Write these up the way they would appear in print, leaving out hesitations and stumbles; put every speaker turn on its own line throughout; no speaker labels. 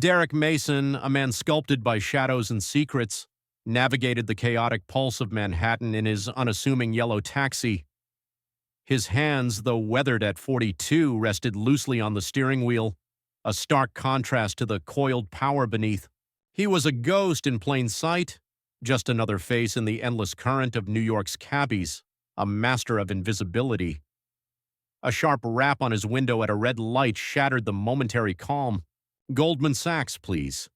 Derek Mason, a man sculpted by shadows and secrets, navigated the chaotic pulse of Manhattan in his unassuming yellow taxi. His hands, though weathered at 42, rested loosely on the steering wheel, a stark contrast to the coiled power beneath. He was a ghost in plain sight, just another face in the endless current of New York's cabbies, a master of invisibility. A sharp rap on his window at a red light shattered the momentary calm. "Goldman Sachs, please."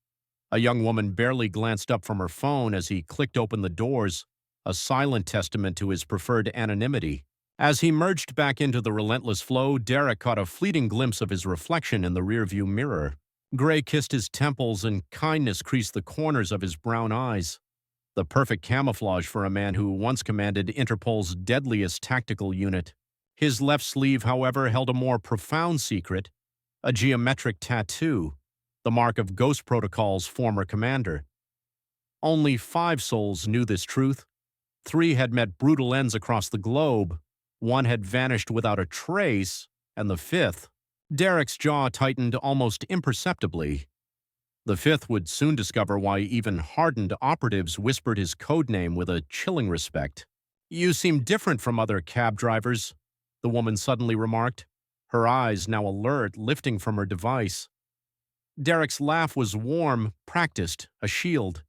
A young woman barely glanced up from her phone as he clicked open the doors, a silent testament to his preferred anonymity. As he merged back into the relentless flow, Derek caught a fleeting glimpse of his reflection in the rearview mirror. Gray kissed his temples and kindness creased the corners of his brown eyes. The perfect camouflage for a man who once commanded Interpol's deadliest tactical unit. His left sleeve, however, held a more profound secret, a geometric tattoo, the mark of Ghost Protocol's former commander. Only 5 souls knew this truth. 3 had met brutal ends across the globe. 1 had vanished without a trace, and the 5th, Derek's jaw tightened almost imperceptibly. The 5th would soon discover why even hardened operatives whispered his codename with a chilling respect. "You seem different from other cab drivers," the woman suddenly remarked, her eyes now alert, lifting from her device. Derek's laugh was warm, practiced, a shield.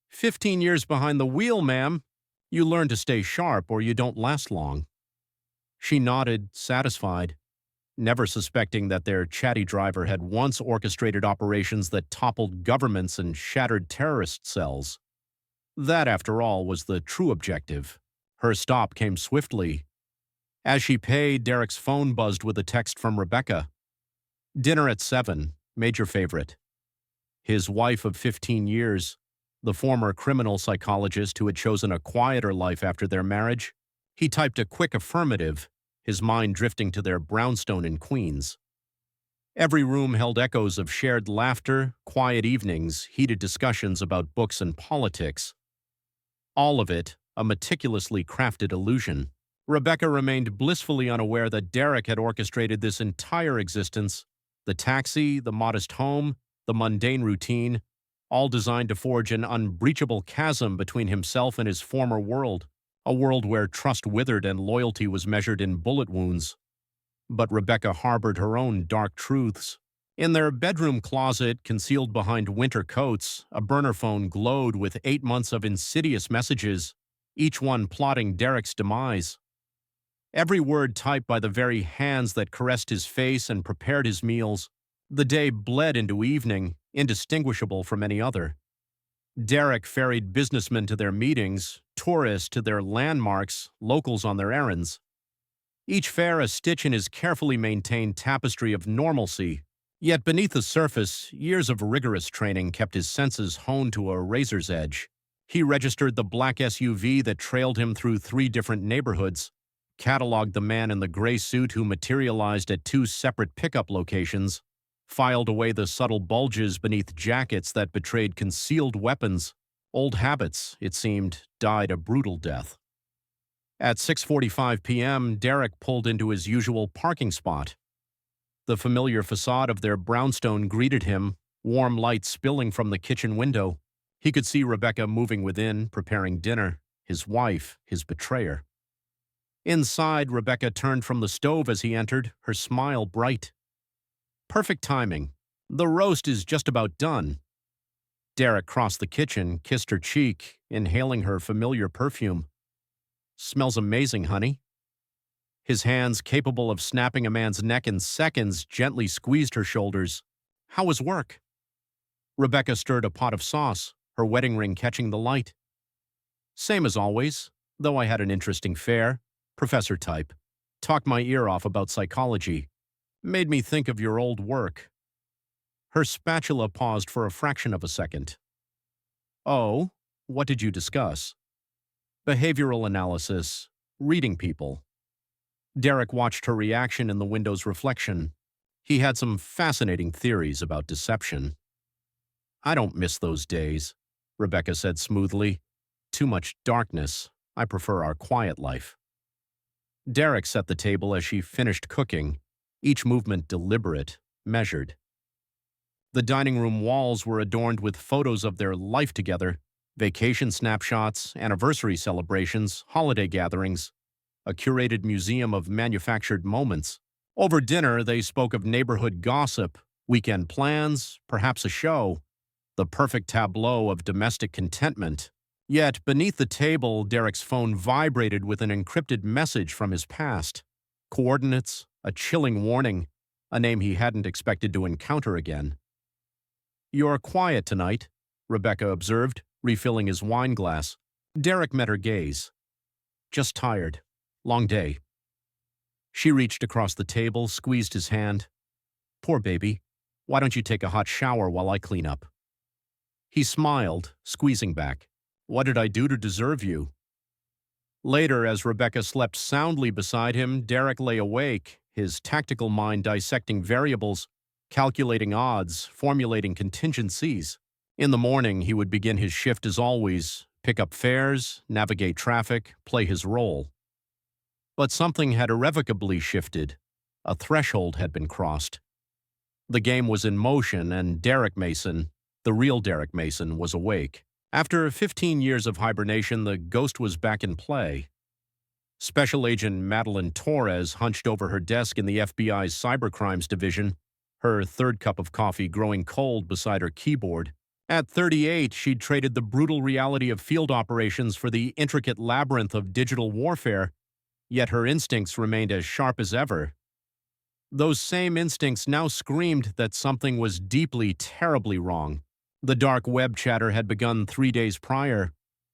15 years behind the wheel, ma'am. You learn to stay sharp or you don't last long." She nodded, satisfied, never suspecting that their chatty driver had once orchestrated operations that toppled governments and shattered terrorist cells. That, after all, was the true objective. Her stop came swiftly. As she paid, Derek's phone buzzed with a text from Rebecca. "Dinner at 7, major favorite." His wife of 15 years, the former criminal psychologist who had chosen a quieter life after their marriage, he typed a quick affirmative, his mind drifting to their brownstone in Queens. Every room held echoes of shared laughter, quiet evenings, heated discussions about books and politics. All of it a meticulously crafted illusion. Rebecca remained blissfully unaware that Derek had orchestrated this entire existence, the taxi, the modest home, the mundane routine, all designed to forge an unbreachable chasm between himself and his former world, a world where trust withered and loyalty was measured in bullet wounds. But Rebecca harbored her own dark truths. In their bedroom closet, concealed behind winter coats, a burner phone glowed with 8 months of insidious messages, each one plotting Derek's demise. Every word typed by the very hands that caressed his face and prepared his meals. The day bled into evening, indistinguishable from any other. Derek ferried businessmen to their meetings, tourists to their landmarks, locals on their errands. Each fare a stitch in his carefully maintained tapestry of normalcy. Yet beneath the surface, years of rigorous training kept his senses honed to a razor's edge. He registered the black SUV that trailed him through 3 different neighborhoods, cataloged the man in the gray suit who materialized at 2 separate pickup locations, filed away the subtle bulges beneath jackets that betrayed concealed weapons. Old habits, it seemed, died a brutal death. At 6:45 p.m., Derek pulled into his usual parking spot. The familiar facade of their brownstone greeted him, warm light spilling from the kitchen window. He could see Rebecca moving within, preparing dinner, his wife, his betrayer. Inside, Rebecca turned from the stove as he entered, her smile bright. "Perfect timing. The roast is just about done." Derek crossed the kitchen, kissed her cheek, inhaling her familiar perfume. "Smells amazing, honey." His hands, capable of snapping a man's neck in seconds, gently squeezed her shoulders. "How was work?" Rebecca stirred a pot of sauce, her wedding ring catching the light. "Same as always, though I had an interesting fare. Professor type. Talked my ear off about psychology. Made me think of your old work." Her spatula paused for a fraction of a second. "Oh, what did you discuss?" "Behavioral analysis. Reading people." Derek watched her reaction in the window's reflection. He had some fascinating theories about deception. "I don't miss those days," Rebecca said smoothly. "Too much darkness. I prefer our quiet life." Derek set the table as she finished cooking, each movement deliberate, measured. The dining room walls were adorned with photos of their life together, vacation snapshots, anniversary celebrations, holiday gatherings, a curated museum of manufactured moments. Over dinner, they spoke of neighborhood gossip, weekend plans, perhaps a show, the perfect tableau of domestic contentment. Yet, beneath the table, Derek's phone vibrated with an encrypted message from his past. Coordinates, a chilling warning, a name he hadn't expected to encounter again. "You're quiet tonight," Rebecca observed, refilling his wine glass. Derek met her gaze. "Just tired. Long day." She reached across the table, squeezed his hand. "Poor baby. Why don't you take a hot shower while I clean up?" He smiled, squeezing back. "What did I do to deserve you?" Later, as Rebecca slept soundly beside him, Derek lay awake, his tactical mind dissecting variables, calculating odds, formulating contingencies. In the morning, he would begin his shift as always, pick up fares, navigate traffic, play his role. But something had irrevocably shifted. A threshold had been crossed. The game was in motion, and Derek Mason, the real Derek Mason, was awake. After 15 years of hibernation, the ghost was back in play. Special Agent Madeline Torres hunched over her desk in the FBI's Cybercrimes Division, her third cup of coffee growing cold beside her keyboard. At 38, she'd traded the brutal reality of field operations for the intricate labyrinth of digital warfare, yet her instincts remained as sharp as ever. Those same instincts now screamed that something was deeply, terribly wrong. The dark web chatter had begun 3 days prior,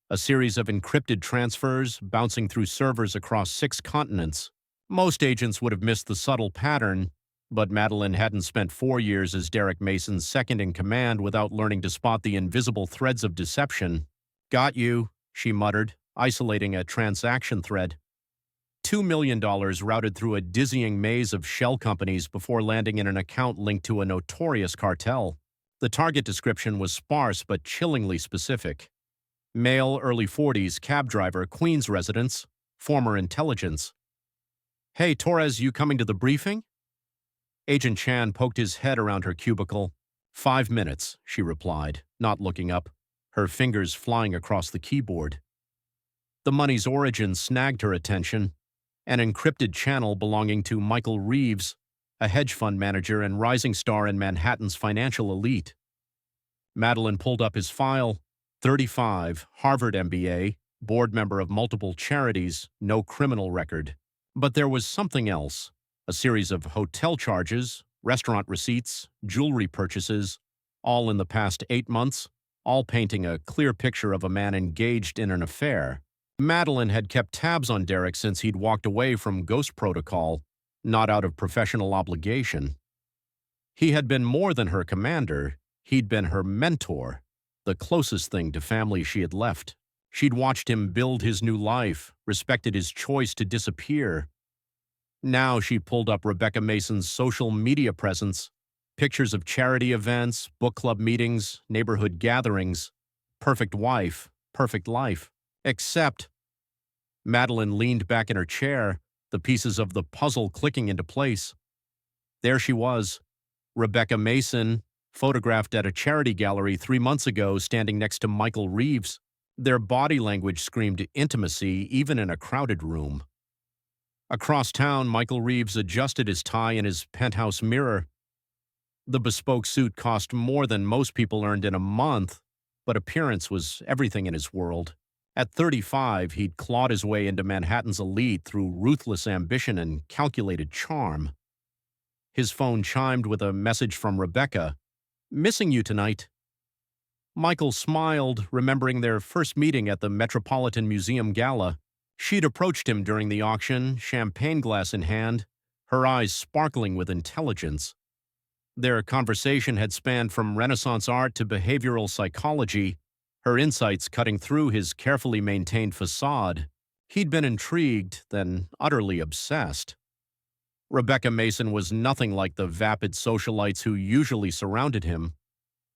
a series of encrypted transfers bouncing through servers across 6 continents. Most agents would have missed the subtle pattern, but Madeline hadn't spent 4 years as Derek Mason's second-in-command without learning to spot the invisible threads of deception. "Got you," she muttered, isolating a transaction thread. $2 million routed through a dizzying maze of shell companies before landing in an account linked to a notorious cartel. The target description was sparse but chillingly specific. Male, early 40s, cab driver, Queens residence, former intelligence. "Hey, Torres, you coming to the briefing?" Agent Chan poked his head around her cubicle. 5 minutes, she replied, not looking up, her fingers flying across the keyboard. The money's origin snagged her attention. An encrypted channel belonging to Michael Reeves, a hedge fund manager and rising star in Manhattan's financial elite. Madeline pulled up his file. 35, Harvard MBA, board member of multiple charities, no criminal record. But there was something else. A series of hotel charges, restaurant receipts, jewelry purchases, all in the past 8 months, all painting a clear picture of a man engaged in an affair. Madeline had kept tabs on Derek since he'd walked away from Ghost Protocol, not out of professional obligation. He had been more than her commander. He'd been her mentor, the closest thing to family she had left. She'd watched him build his new life, respected his choice to disappear. Now she pulled up Rebecca Mason's social media presence, pictures of charity events, book club meetings, neighborhood gatherings. Perfect wife, perfect life. Except Madeline leaned back in her chair, the pieces of the puzzle clicking into place. There she was, Rebecca Mason, photographed at a charity gallery 3 months ago, standing next to Michael Reeves. Their body language screamed intimacy, even in a crowded room. Across town, Michael Reeves adjusted his tie in his penthouse mirror. The bespoke suit cost more than most people earned in a month, but appearance was everything in his world. At 35, he'd clawed his way into Manhattan's elite through ruthless ambition and calculated charm. His phone chimed with a message from Rebecca. "Missing you tonight." Michael smiled, remembering their first meeting at the Metropolitan Museum Gala. She'd approached him during the auction, champagne glass in hand, her eyes sparkling with intelligence. Their conversation had spanned from Renaissance art to behavioral psychology, her insights cutting through his carefully maintained facade. He'd been intrigued, then utterly obsessed. Rebecca Mason was nothing like the vapid socialites who usually surrounded him.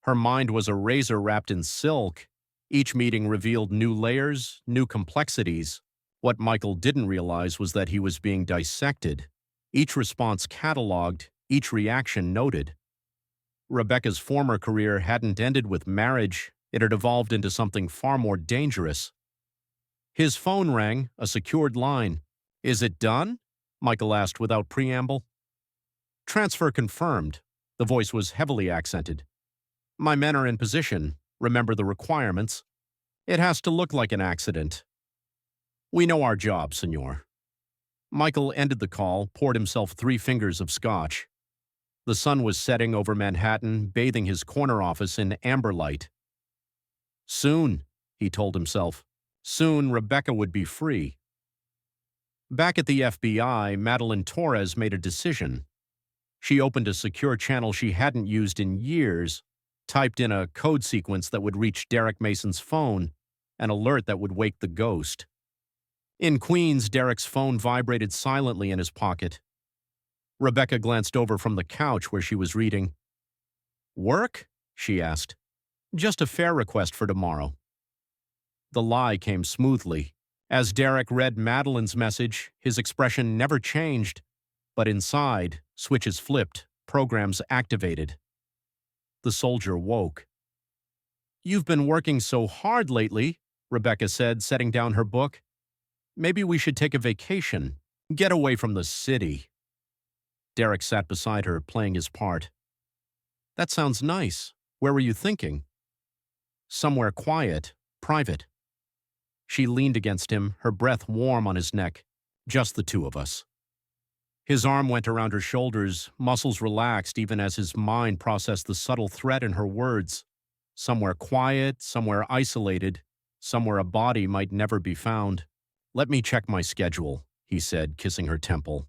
Her mind was a razor wrapped in silk. Each meeting revealed new layers, new complexities. What Michael didn't realize was that he was being dissected, each response cataloged, each reaction noted. Rebecca's former career hadn't ended with marriage, it had evolved into something far more dangerous. His phone rang, a secured line. "Is it done?" Michael asked without preamble. "Transfer confirmed." The voice was heavily accented. "My men are in position. Remember the requirements. It has to look like an accident." "We know our job, senor." Michael ended the call, poured himself 3 fingers of scotch. The sun was setting over Manhattan, bathing his corner office in amber light. Soon, he told himself, soon Rebecca would be free. Back at the FBI, Madeline Torres made a decision. She opened a secure channel she hadn't used in years, typed in a code sequence that would reach Derek Mason's phone, an alert that would wake the ghost. In Queens, Derek's phone vibrated silently in his pocket. Rebecca glanced over from the couch where she was reading. "Work?" she asked. "Just a fare request for tomorrow." The lie came smoothly. As Derek read Madeline's message, his expression never changed, but inside, switches flipped, programs activated. The soldier woke. "You've been working so hard lately," Rebecca said, setting down her book. "Maybe we should take a vacation. Get away from the city." Derek sat beside her, playing his part. "That sounds nice. Where were you thinking?" "Somewhere quiet, private." She leaned against him, her breath warm on his neck. "Just the two of us." His arm went around her shoulders, muscles relaxed even as his mind processed the subtle threat in her words. Somewhere quiet, somewhere isolated, somewhere a body might never be found. "Let me check my schedule," he said, kissing her temple.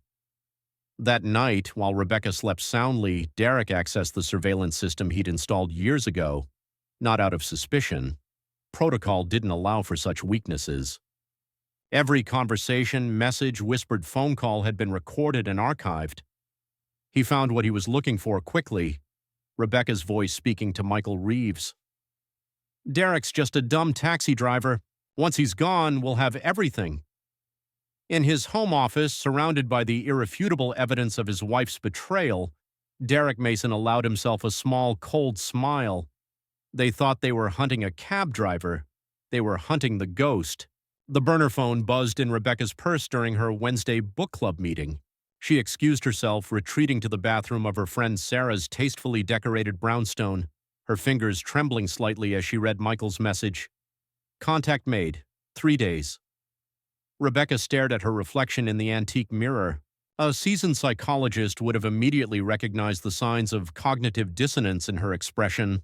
That night, while Rebecca slept soundly, Derek accessed the surveillance system he'd installed years ago, not out of suspicion. Protocol didn't allow for such weaknesses. Every conversation, message, whispered phone call had been recorded and archived. He found what he was looking for quickly, Rebecca's voice speaking to Michael Reeves. "Derek's just a dumb taxi driver. Once he's gone, we'll have everything." In his home office, surrounded by the irrefutable evidence of his wife's betrayal, Derek Mason allowed himself a small, cold smile. They thought they were hunting a cab driver. They were hunting the ghost. The burner phone buzzed in Rebecca's purse during her Wednesday book club meeting. She excused herself, retreating to the bathroom of her friend Sarah's tastefully decorated brownstone, her fingers trembling slightly as she read Michael's message. "Contact made. 3 days." Rebecca stared at her reflection in the antique mirror. A seasoned psychologist would have immediately recognized the signs of cognitive dissonance in her expression,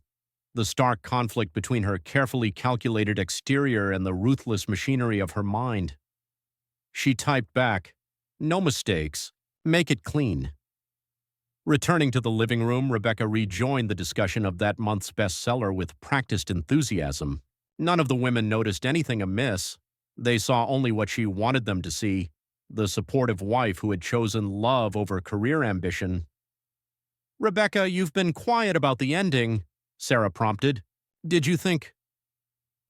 the stark conflict between her carefully calculated exterior and the ruthless machinery of her mind. She typed back, "No mistakes. Make it clean." Returning to the living room, Rebecca rejoined the discussion of that month's bestseller with practiced enthusiasm. None of the women noticed anything amiss. They saw only what she wanted them to see, the supportive wife who had chosen love over career ambition. "Rebecca, you've been quiet about the ending," Sarah prompted. "Did you think—"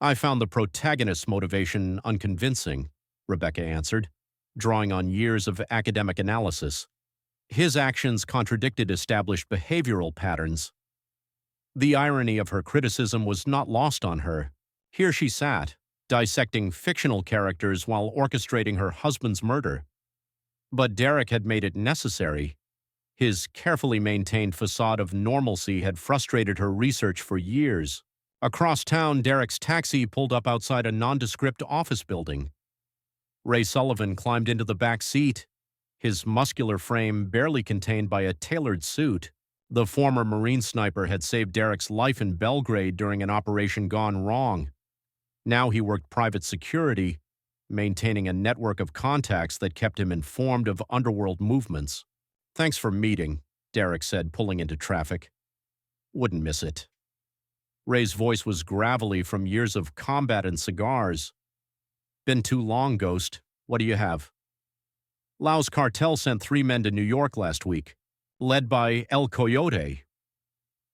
"I found the protagonist's motivation unconvincing," Rebecca answered, drawing on years of academic analysis. His actions contradicted established behavioral patterns. The irony of her criticism was not lost on her. Here she sat, dissecting fictional characters while orchestrating her husband's murder. But Derek had made it necessary. His carefully maintained facade of normalcy had frustrated her research for years. Across town, Derek's taxi pulled up outside a nondescript office building. Ray Sullivan climbed into the back seat, his muscular frame barely contained by a tailored suit. The former Marine sniper had saved Derek's life in Belgrade during an operation gone wrong. Now he worked private security, maintaining a network of contacts that kept him informed of underworld movements. "Thanks for meeting," Derek said, pulling into traffic. "Wouldn't miss it." Ray's voice was gravelly from years of combat and cigars. "Been too long, Ghost. What do you have?" "Laos cartel sent 3 men to New York last week, led by El Coyote."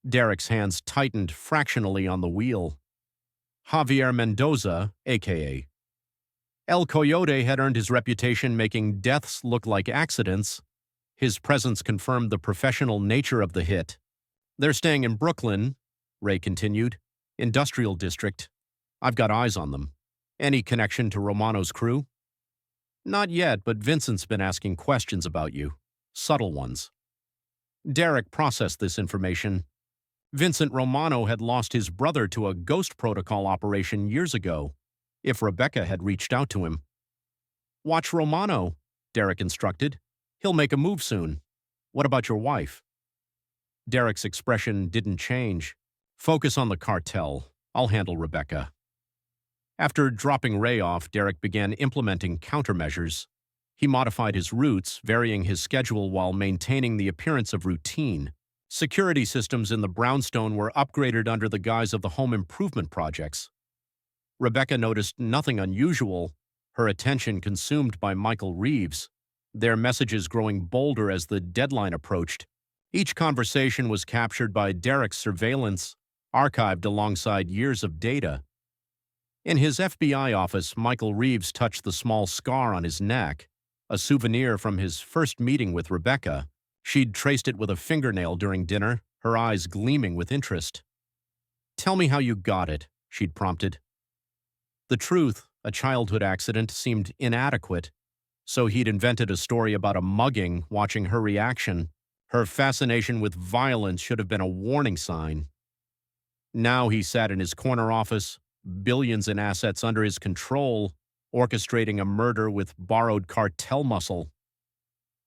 Derek's hands tightened fractionally on the wheel. "Javier Mendoza, a.k.a. El Coyote had earned his reputation making deaths look like accidents. His presence confirmed the professional nature of the hit. They're staying in Brooklyn, Ray continued. Industrial district. I've got eyes on them. Any connection to Romano's crew? Not yet, but Vincent's been asking questions about you. Subtle ones. Derek processed this information. Vincent Romano had lost his brother to a ghost protocol operation years ago. If Rebecca had reached out to him. Watch Romano, Derek instructed. He'll make a move soon. What about your wife? Derek's expression didn't change. Focus on the cartel. I'll handle Rebecca. After dropping Ray off, Derek began implementing countermeasures. He modified his routes, varying his schedule while maintaining the appearance of routine. Security systems in the brownstone were upgraded under the guise of the home improvement projects. Rebecca noticed nothing unusual, her attention consumed by Michael Reeves, their messages growing bolder as the deadline approached. Each conversation was captured by Derek's surveillance, archived alongside years of data. In his FBI office, Michael Reeves touched the small scar on his neck, a souvenir from his first meeting with Rebecca. She'd traced it with a fingernail during dinner, her eyes gleaming with interest. Tell me how you got it, she'd prompted. The truth, a childhood accident, seemed inadequate, so he'd invented a story about a mugging, watching her reaction. Her fascination with violence should have been a warning sign. Now he sat in his corner office, billions in assets under his control, orchestrating a murder with borrowed cartel muscle.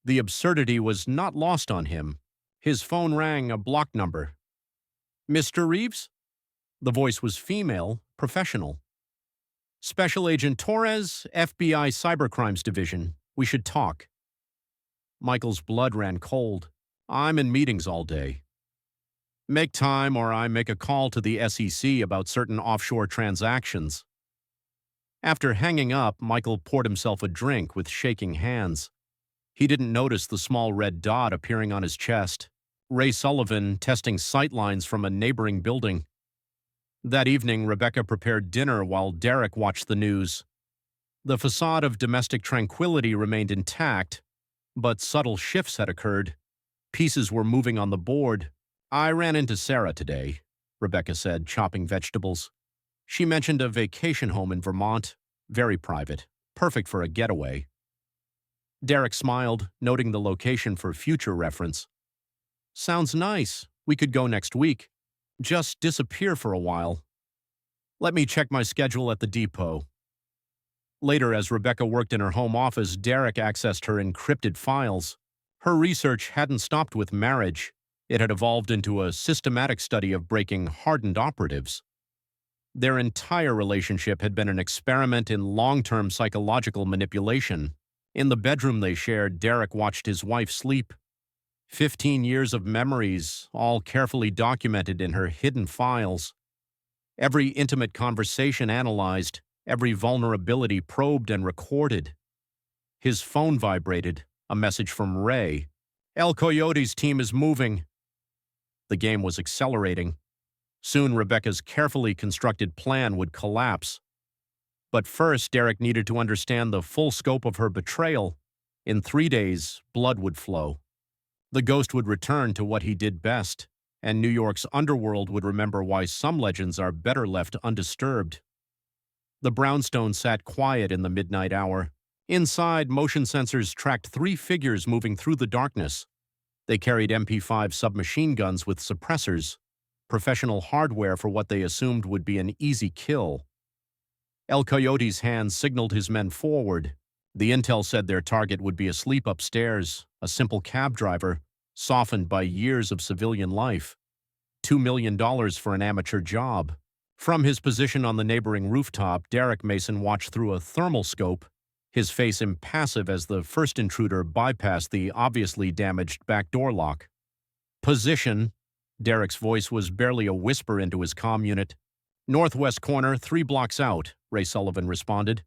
The absurdity was not lost on him. His phone rang, a block number. Mr. Reeves? The voice was female, professional. Special Agent Torres, FBI Cybercrimes Division. We should talk. Michael's blood ran cold. I'm in meetings all day. Make time or I make a call to the SEC about certain offshore transactions. After hanging up, Michael poured himself a drink with shaking hands. He didn't notice the small red dot appearing on his chest. Ray Sullivan testing sightlines from a neighboring building. That evening, Rebecca prepared dinner while Derek watched the news. The facade of domestic tranquility remained intact, but subtle shifts had occurred. Pieces were moving on the board. I ran into Sarah today, Rebecca said, chopping vegetables. She mentioned a vacation home in Vermont, very private, perfect for a getaway. Derek smiled, noting the location for future reference. Sounds nice. We could go next week. Just disappear for a while. Let me check my schedule at the depot. Later, as Rebecca worked in her home office, Derek accessed her encrypted files. Her research hadn't stopped with marriage. It had evolved into a systematic study of breaking hardened operatives. Their entire relationship had been an experiment in long-term psychological manipulation. In the bedroom they shared, Derek watched his wife sleep. 15 years of memories, all carefully documented in her hidden files. Every intimate conversation analyzed, every vulnerability probed and recorded. His phone vibrated, a message from Ray. El Coyote's team is moving. The game was accelerating. Soon Rebecca's carefully constructed plan would collapse. But first, Derek needed to understand the full scope of her betrayal. In 3 days, blood would flow. The ghost would return to what he did best, and New York's underworld would remember why some legends are better left undisturbed. The brownstone sat quiet in the midnight hour. Inside, motion sensors tracked 3 figures moving through the darkness. They carried MP5 submachine guns with suppressors, professional hardware for what they assumed would be an easy kill. El Coyote's hand signaled his men forward. The intel said their target would be asleep upstairs, a simple cab driver, softened by years of civilian life. $2 million for an amateur job. From his position on the neighboring rooftop, Derek Mason watched through a thermal scope, his face impassive as the first intruder bypassed the obviously damaged back door lock. Position. Derek's voice was barely a whisper into his comm unit. Northwest corner, 3 blocks out, Ray Sullivan responded.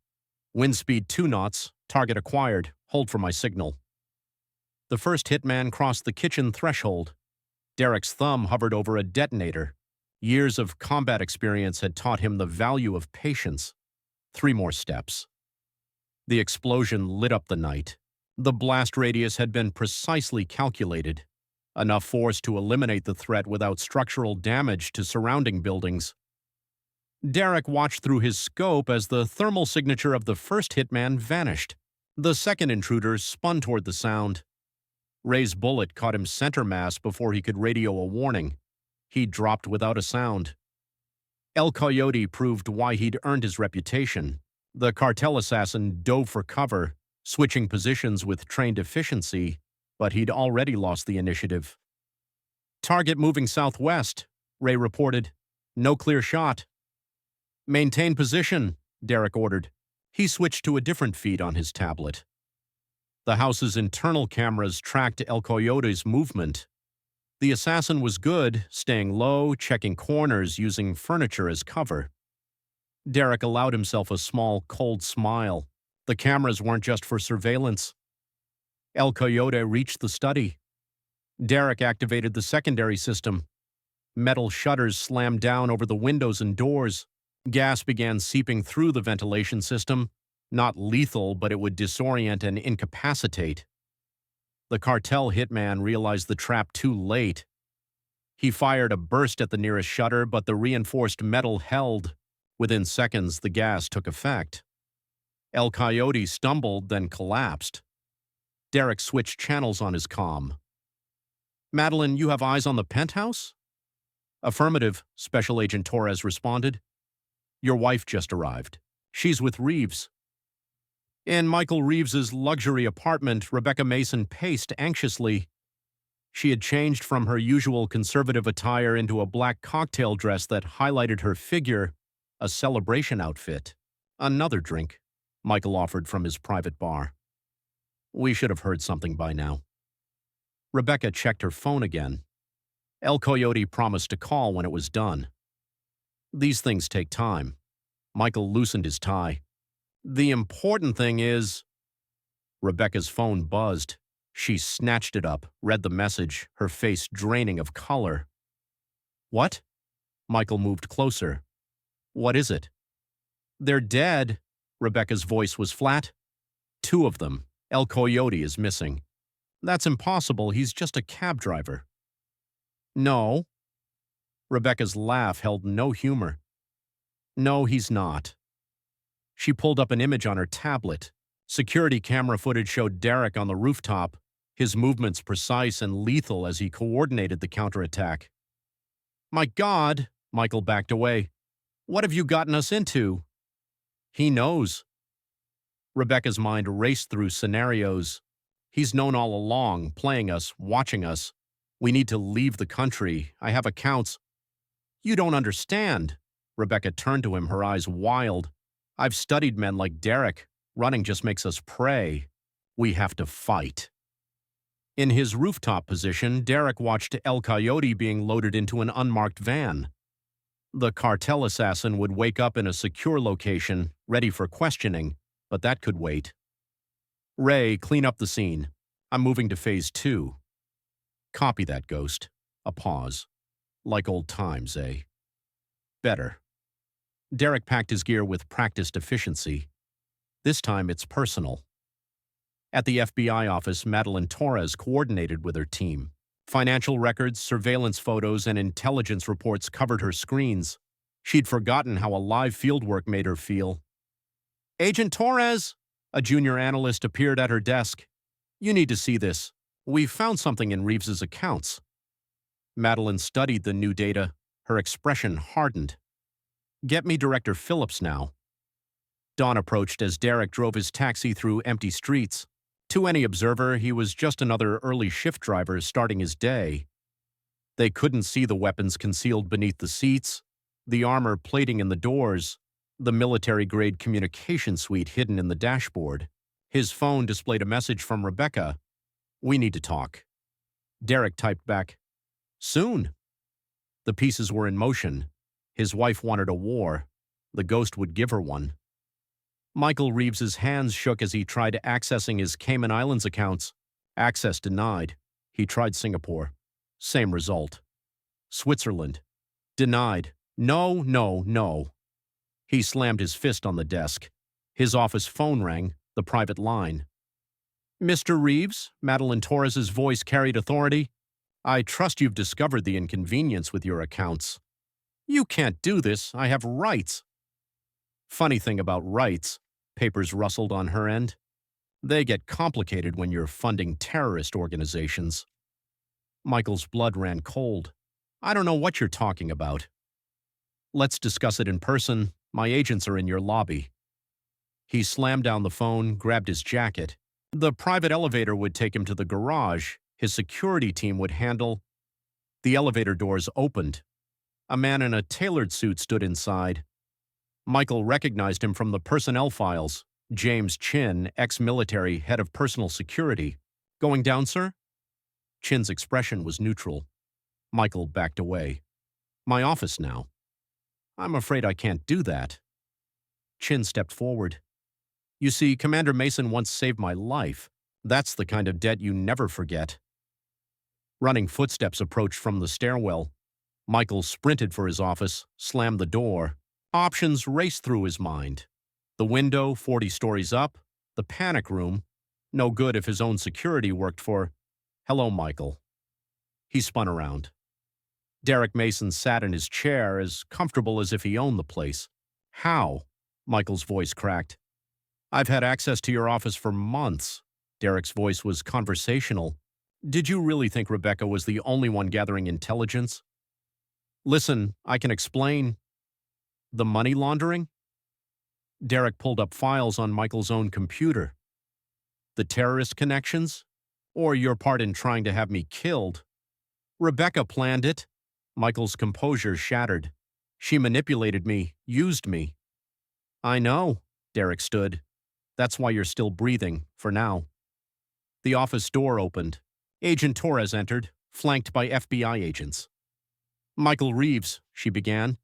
Wind speed 2 knots, target acquired, hold for my signal. The first hitman crossed the kitchen threshold. Derek's thumb hovered over a detonator. Years of combat experience had taught him the value of patience. 3 more steps. The explosion lit up the night. The blast radius had been precisely calculated. enough force to eliminate the threat without structural damage to surrounding buildings. Derek watched through his scope as the thermal signature of the first hitman vanished. The second intruder spun toward the sound. Ray's bullet caught him center mass before he could radio a warning. He dropped without a sound. El Coyote proved why he'd earned his reputation. The cartel assassin dove for cover, switching positions with trained efficiency, but he'd already lost the initiative. "Target moving southwest," Ray reported. "No clear shot." "Maintain position," Derek ordered. He switched to a different feed on his tablet. The house's internal cameras tracked El Coyote's movement. The assassin was good, staying low, checking corners, using furniture as cover. Derek allowed himself a small, cold smile. The cameras weren't just for surveillance. El Coyote reached the study. Derek activated the secondary system. Metal shutters slammed down over the windows and doors. Gas began seeping through the ventilation system. Not lethal, but it would disorient and incapacitate. The cartel hitman realized the trap too late. He fired a burst at the nearest shutter, but the reinforced metal held. Within seconds, the gas took effect. El Coyote stumbled, then collapsed. Derek switched channels on his comm. "Madeline, you have eyes on the penthouse?" "Affirmative," Special Agent Torres responded. "Your wife just arrived. She's with Reeves." In Michael Reeves's luxury apartment, Rebecca Mason paced anxiously. She had changed from her usual conservative attire into a black cocktail dress that highlighted her figure, a celebration outfit. "Another drink," Michael offered from his private bar. "We should have heard something by now." Rebecca checked her phone again. El Coyote promised to call when it was done. "These things take time." Michael loosened his tie. "The important thing is—" Rebecca's phone buzzed. She snatched it up, read the message, her face draining of color. "What?" Michael moved closer. "What is it?" "They're dead." Rebecca's voice was flat. "Two of them. El Coyote is missing." "That's impossible. He's just a cab driver." "No." Rebecca's laugh held no humor. "No, he's not." She pulled up an image on her tablet. Security camera footage showed Derek on the rooftop, his movements precise and lethal as he coordinated the counterattack. "My God!" Michael backed away. "What have you gotten us into?" "He knows." Rebecca's mind raced through scenarios. "He's known all along, playing us, watching us. We need to leave the country. I have accounts." "You don't understand." Rebecca turned to him, her eyes wild. "I've studied men like Derek. Running just makes us prey. We have to fight." In his rooftop position, Derek watched El Coyote being loaded into an unmarked van. The cartel assassin would wake up in a secure location, ready for questioning, but that could wait. "Ray, clean up the scene. I'm moving to phase 2. "Copy that, Ghost." A pause. "Like old times, eh?" "Better." Derek packed his gear with practiced efficiency. This time it's personal. At the FBI office, Madeline Torres coordinated with her team. Financial records, surveillance photos, and intelligence reports covered her screens. She'd forgotten how alive fieldwork made her feel. "Agent Torres!" A junior analyst appeared at her desk. "You need to see this. We've found something in Reeves's accounts." Madeline studied the new data. Her expression hardened. "Get me Director Phillips now." Dawn approached as Derek drove his taxi through empty streets. To any observer, he was just another early shift driver starting his day. They couldn't see the weapons concealed beneath the seats, the armor plating in the doors, the military-grade communication suite hidden in the dashboard. His phone displayed a message from Rebecca. "We need to talk." Derek typed back, "Soon." The pieces were in motion. His wife wanted a war. The Ghost would give her one. Michael Reeves's hands shook as he tried accessing his Cayman Islands accounts. Access denied. He tried Singapore. Same result. Switzerland. Denied. No, no, no. He slammed his fist on the desk. His office phone rang, the private line. "Mr. Reeves?" Madeline Torres's voice carried authority. I trust you've discovered the inconvenience with your accounts. You can't do this. I have rights. Funny thing about rights, papers rustled on her end. They get complicated when you're funding terrorist organizations. Michael's blood ran cold. I don't know what you're talking about. Let's discuss it in person. My agents are in your lobby. He slammed down the phone, grabbed his jacket. The private elevator would take him to the garage. His security team would handle. The elevator doors opened. A man in a tailored suit stood inside. Michael recognized him from the personnel files. James Chin, ex-military, head of personal security. Going down, sir? Chin's expression was neutral. Michael backed away. My office now. I'm afraid I can't do that. Chin stepped forward. You see, Commander Mason once saved my life. That's the kind of debt you never forget. Running footsteps approached from the stairwell. Michael sprinted for his office, slammed the door. Options raced through his mind. The window, 40 stories up. The panic room. No good if his own security worked for... Hello, Michael. He spun around. Derek Mason sat in his chair, as comfortable as if he owned the place. How? Michael's voice cracked. I've had access to your office for months. Derek's voice was conversational. Did you really think Rebecca was the only one gathering intelligence? Listen, I can explain. The money laundering? Derek pulled up files on Michael's own computer. The terrorist connections? Or your part in trying to have me killed? Rebecca planned it. Michael's composure shattered. She manipulated me, used me. I know, Derek stood. That's why you're still breathing, for now. The office door opened. Agent Torres entered, flanked by FBI agents. Michael Reeves, she began.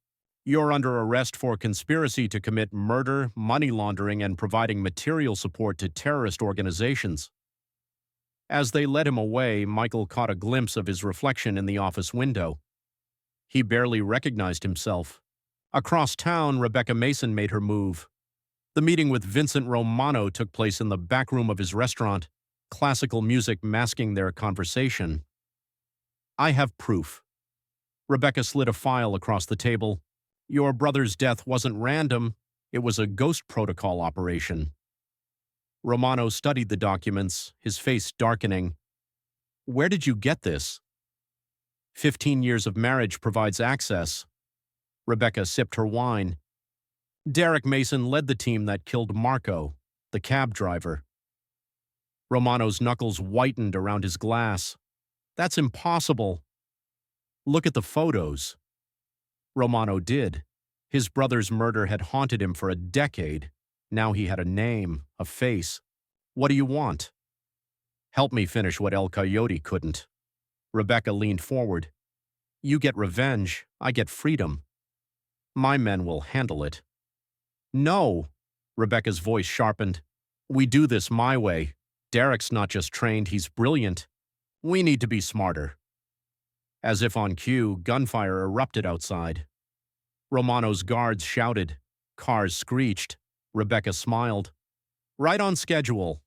You're under arrest for conspiracy to commit murder, money laundering, and providing material support to terrorist organizations. As they led him away, Michael caught a glimpse of his reflection in the office window. He barely recognized himself. Across town, Rebecca Mason made her move. The meeting with Vincent Romano took place in the back room of his restaurant, classical music masking their conversation. I have proof. Rebecca slid a file across the table. Your brother's death wasn't random. It was a ghost protocol operation. Romano studied the documents, his face darkening. Where did you get this? 15 years of marriage provides access. Rebecca sipped her wine. Derek Mason led the team that killed Marco, the cab driver. Romano's knuckles whitened around his glass. That's impossible. Look at the photos. Romano did. His brother's murder had haunted him for a decade. Now he had a name, a face. What do you want? Help me finish what El Coyote couldn't. Rebecca leaned forward. You get revenge, I get freedom. My men will handle it. No, Rebecca's voice sharpened. We do this my way. Derek's not just trained, he's brilliant. We need to be smarter. As if on cue, gunfire erupted outside. Romano's guards shouted. Cars screeched. Rebecca smiled. Right on schedule.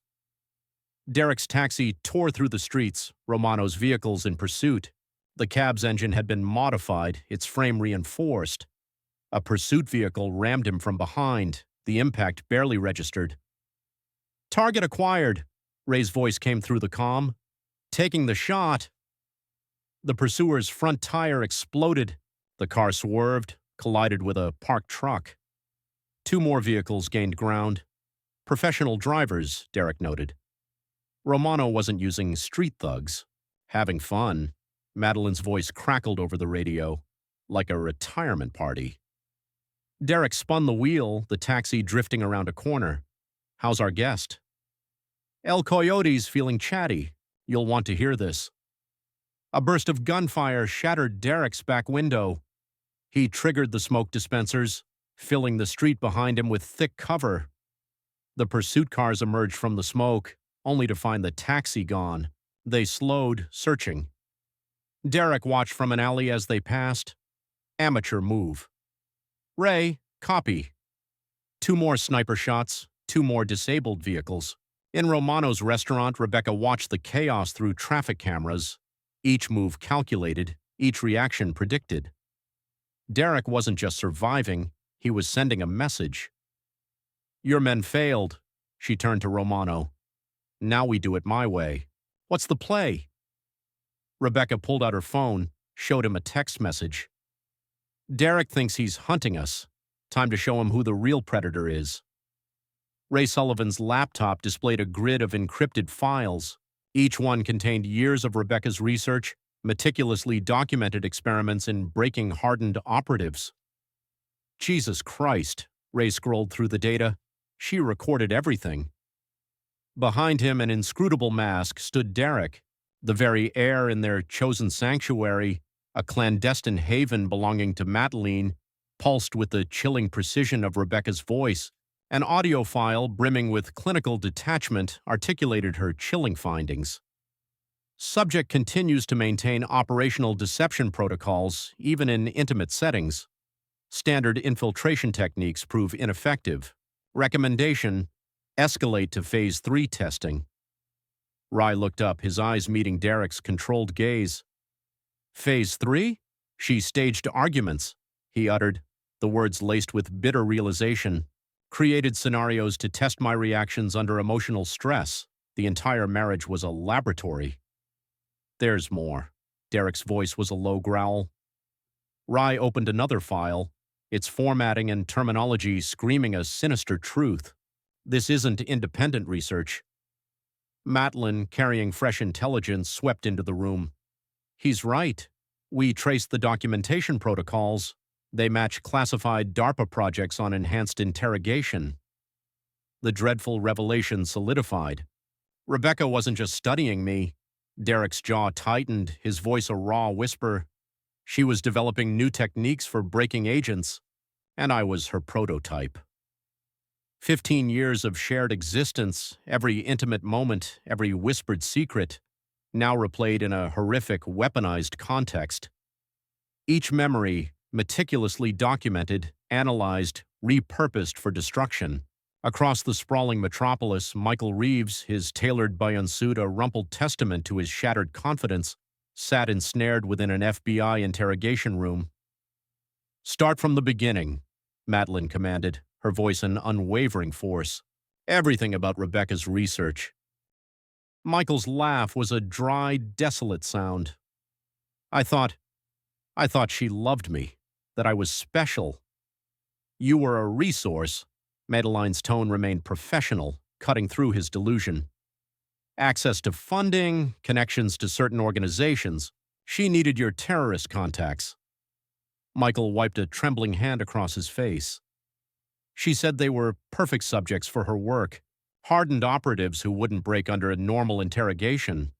Derek's taxi tore through the streets, Romano's vehicles in pursuit. The cab's engine had been modified, its frame reinforced. A pursuit vehicle rammed him from behind, the impact barely registered. Target acquired, Ray's voice came through the comm. Taking the shot. The pursuer's front tire exploded. The car swerved, collided with a parked truck. 2 more vehicles gained ground. Professional drivers, Derek noted. Romano wasn't using street thugs. Having fun. Madeline's voice crackled over the radio, like a retirement party. Derek spun the wheel, the taxi drifting around a corner. How's our guest? El Coyote's feeling chatty. You'll want to hear this. A burst of gunfire shattered Derek's back window. He triggered the smoke dispensers, filling the street behind him with thick cover. The pursuit cars emerged from the smoke, only to find the taxi gone. They slowed, searching. Derek watched from an alley as they passed. Amateur move. Ray, copy. 2 more sniper shots, 2 more disabled vehicles. In Romano's restaurant, Rebecca watched the chaos through traffic cameras. Each move calculated, each reaction predicted. Derek wasn't just surviving, he was sending a message. Your men failed. She turned to Romano. Now we do it my way. What's the play? Rebecca pulled out her phone, showed him a text message. Derek thinks he's hunting us. Time to show him who the real predator is. Ray Sullivan's laptop displayed a grid of encrypted files. Each one contained years of Rebecca's research, meticulously documented experiments in breaking hardened operatives. Jesus Christ, Ray scrolled through the data. She recorded everything. Behind him, an inscrutable mask, stood Derek, the very air in their chosen sanctuary, a clandestine haven belonging to Madeline, pulsed with the chilling precision of Rebecca's voice. An audio file brimming with clinical detachment articulated her chilling findings. Subject continues to maintain operational deception protocols, even in intimate settings. Standard infiltration techniques prove ineffective. Recommendation: escalate to Phase 3 testing. Rye looked up, his eyes meeting Derek's controlled gaze. Phase 3? She staged arguments, he uttered, the words laced with bitter realization. Created scenarios to test my reactions under emotional stress. The entire marriage was a laboratory. There's more. Derek's voice was a low growl. Rye opened another file, its formatting and terminology screaming a sinister truth. This isn't independent research. Madeline, carrying fresh intelligence, swept into the room. He's right. We traced the documentation protocols. They match classified DARPA projects on enhanced interrogation. The dreadful revelation solidified. Rebecca wasn't just studying me. Derek's jaw tightened, his voice a raw whisper. She was developing new techniques for breaking agents, and I was her prototype. 15 years of shared existence, every intimate moment, every whispered secret, now replayed in a horrific, weaponized context. Each memory, meticulously documented, analyzed, repurposed for destruction. Across the sprawling metropolis, Michael Reeves, his tailored bayon suit a rumpled testament to his shattered confidence, sat ensnared within an FBI interrogation room. Start from the beginning, Madeline commanded, her voice an unwavering force. Everything about Rebecca's research. Michael's laugh was a dry, desolate sound. I thought she loved me, that I was special. You were a resource. Madeline's tone remained professional, cutting through his delusion. Access to funding, connections to certain organizations. She needed your terrorist contacts. Michael wiped a trembling hand across his face. She said they were perfect subjects for her work, hardened operatives who wouldn't break under a normal interrogation.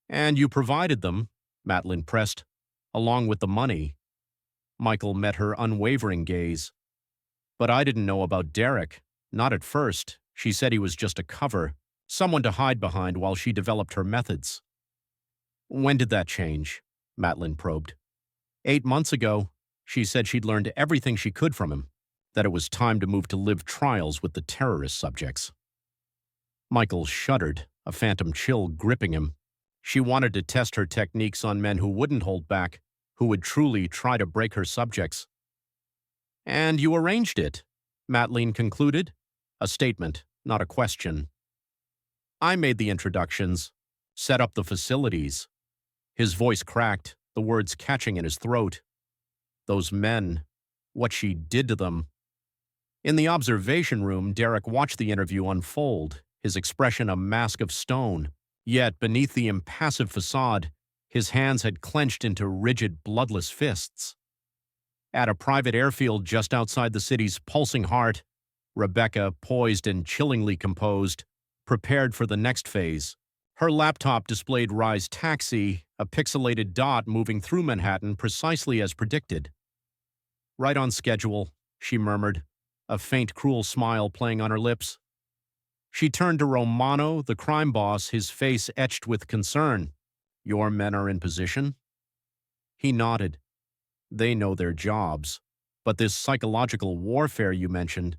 And you provided them, Madeline pressed, along with the money. Michael met her unwavering gaze. But I didn't know about Derek, not at first. She said he was just a cover, someone to hide behind while she developed her methods. When did that change? Madeline probed. 8 months ago, she said she'd learned everything she could from him, that it was time to move to live trials with the terrorist subjects. Michael shuddered, a phantom chill gripping him. She wanted to test her techniques on men who wouldn't hold back, who would truly try to break her subjects. And you arranged it, Madeline concluded. A statement, not a question. I made the introductions, set up the facilities. His voice cracked, the words catching in his throat. Those men, what she did to them. In the observation room, Derek watched the interview unfold, his expression a mask of stone. Yet, beneath the impassive facade, his hands had clenched into rigid, bloodless fists. At a private airfield just outside the city's pulsing heart, Rebecca, poised and chillingly composed, prepared for the next phase. Her laptop displayed Rye's taxi, a pixelated dot moving through Manhattan precisely as predicted. Right on schedule, she murmured, a faint, cruel smile playing on her lips. She turned to Romano, the crime boss, his face etched with concern. Your men are in position? He nodded. They know their jobs. But this psychological warfare you mentioned.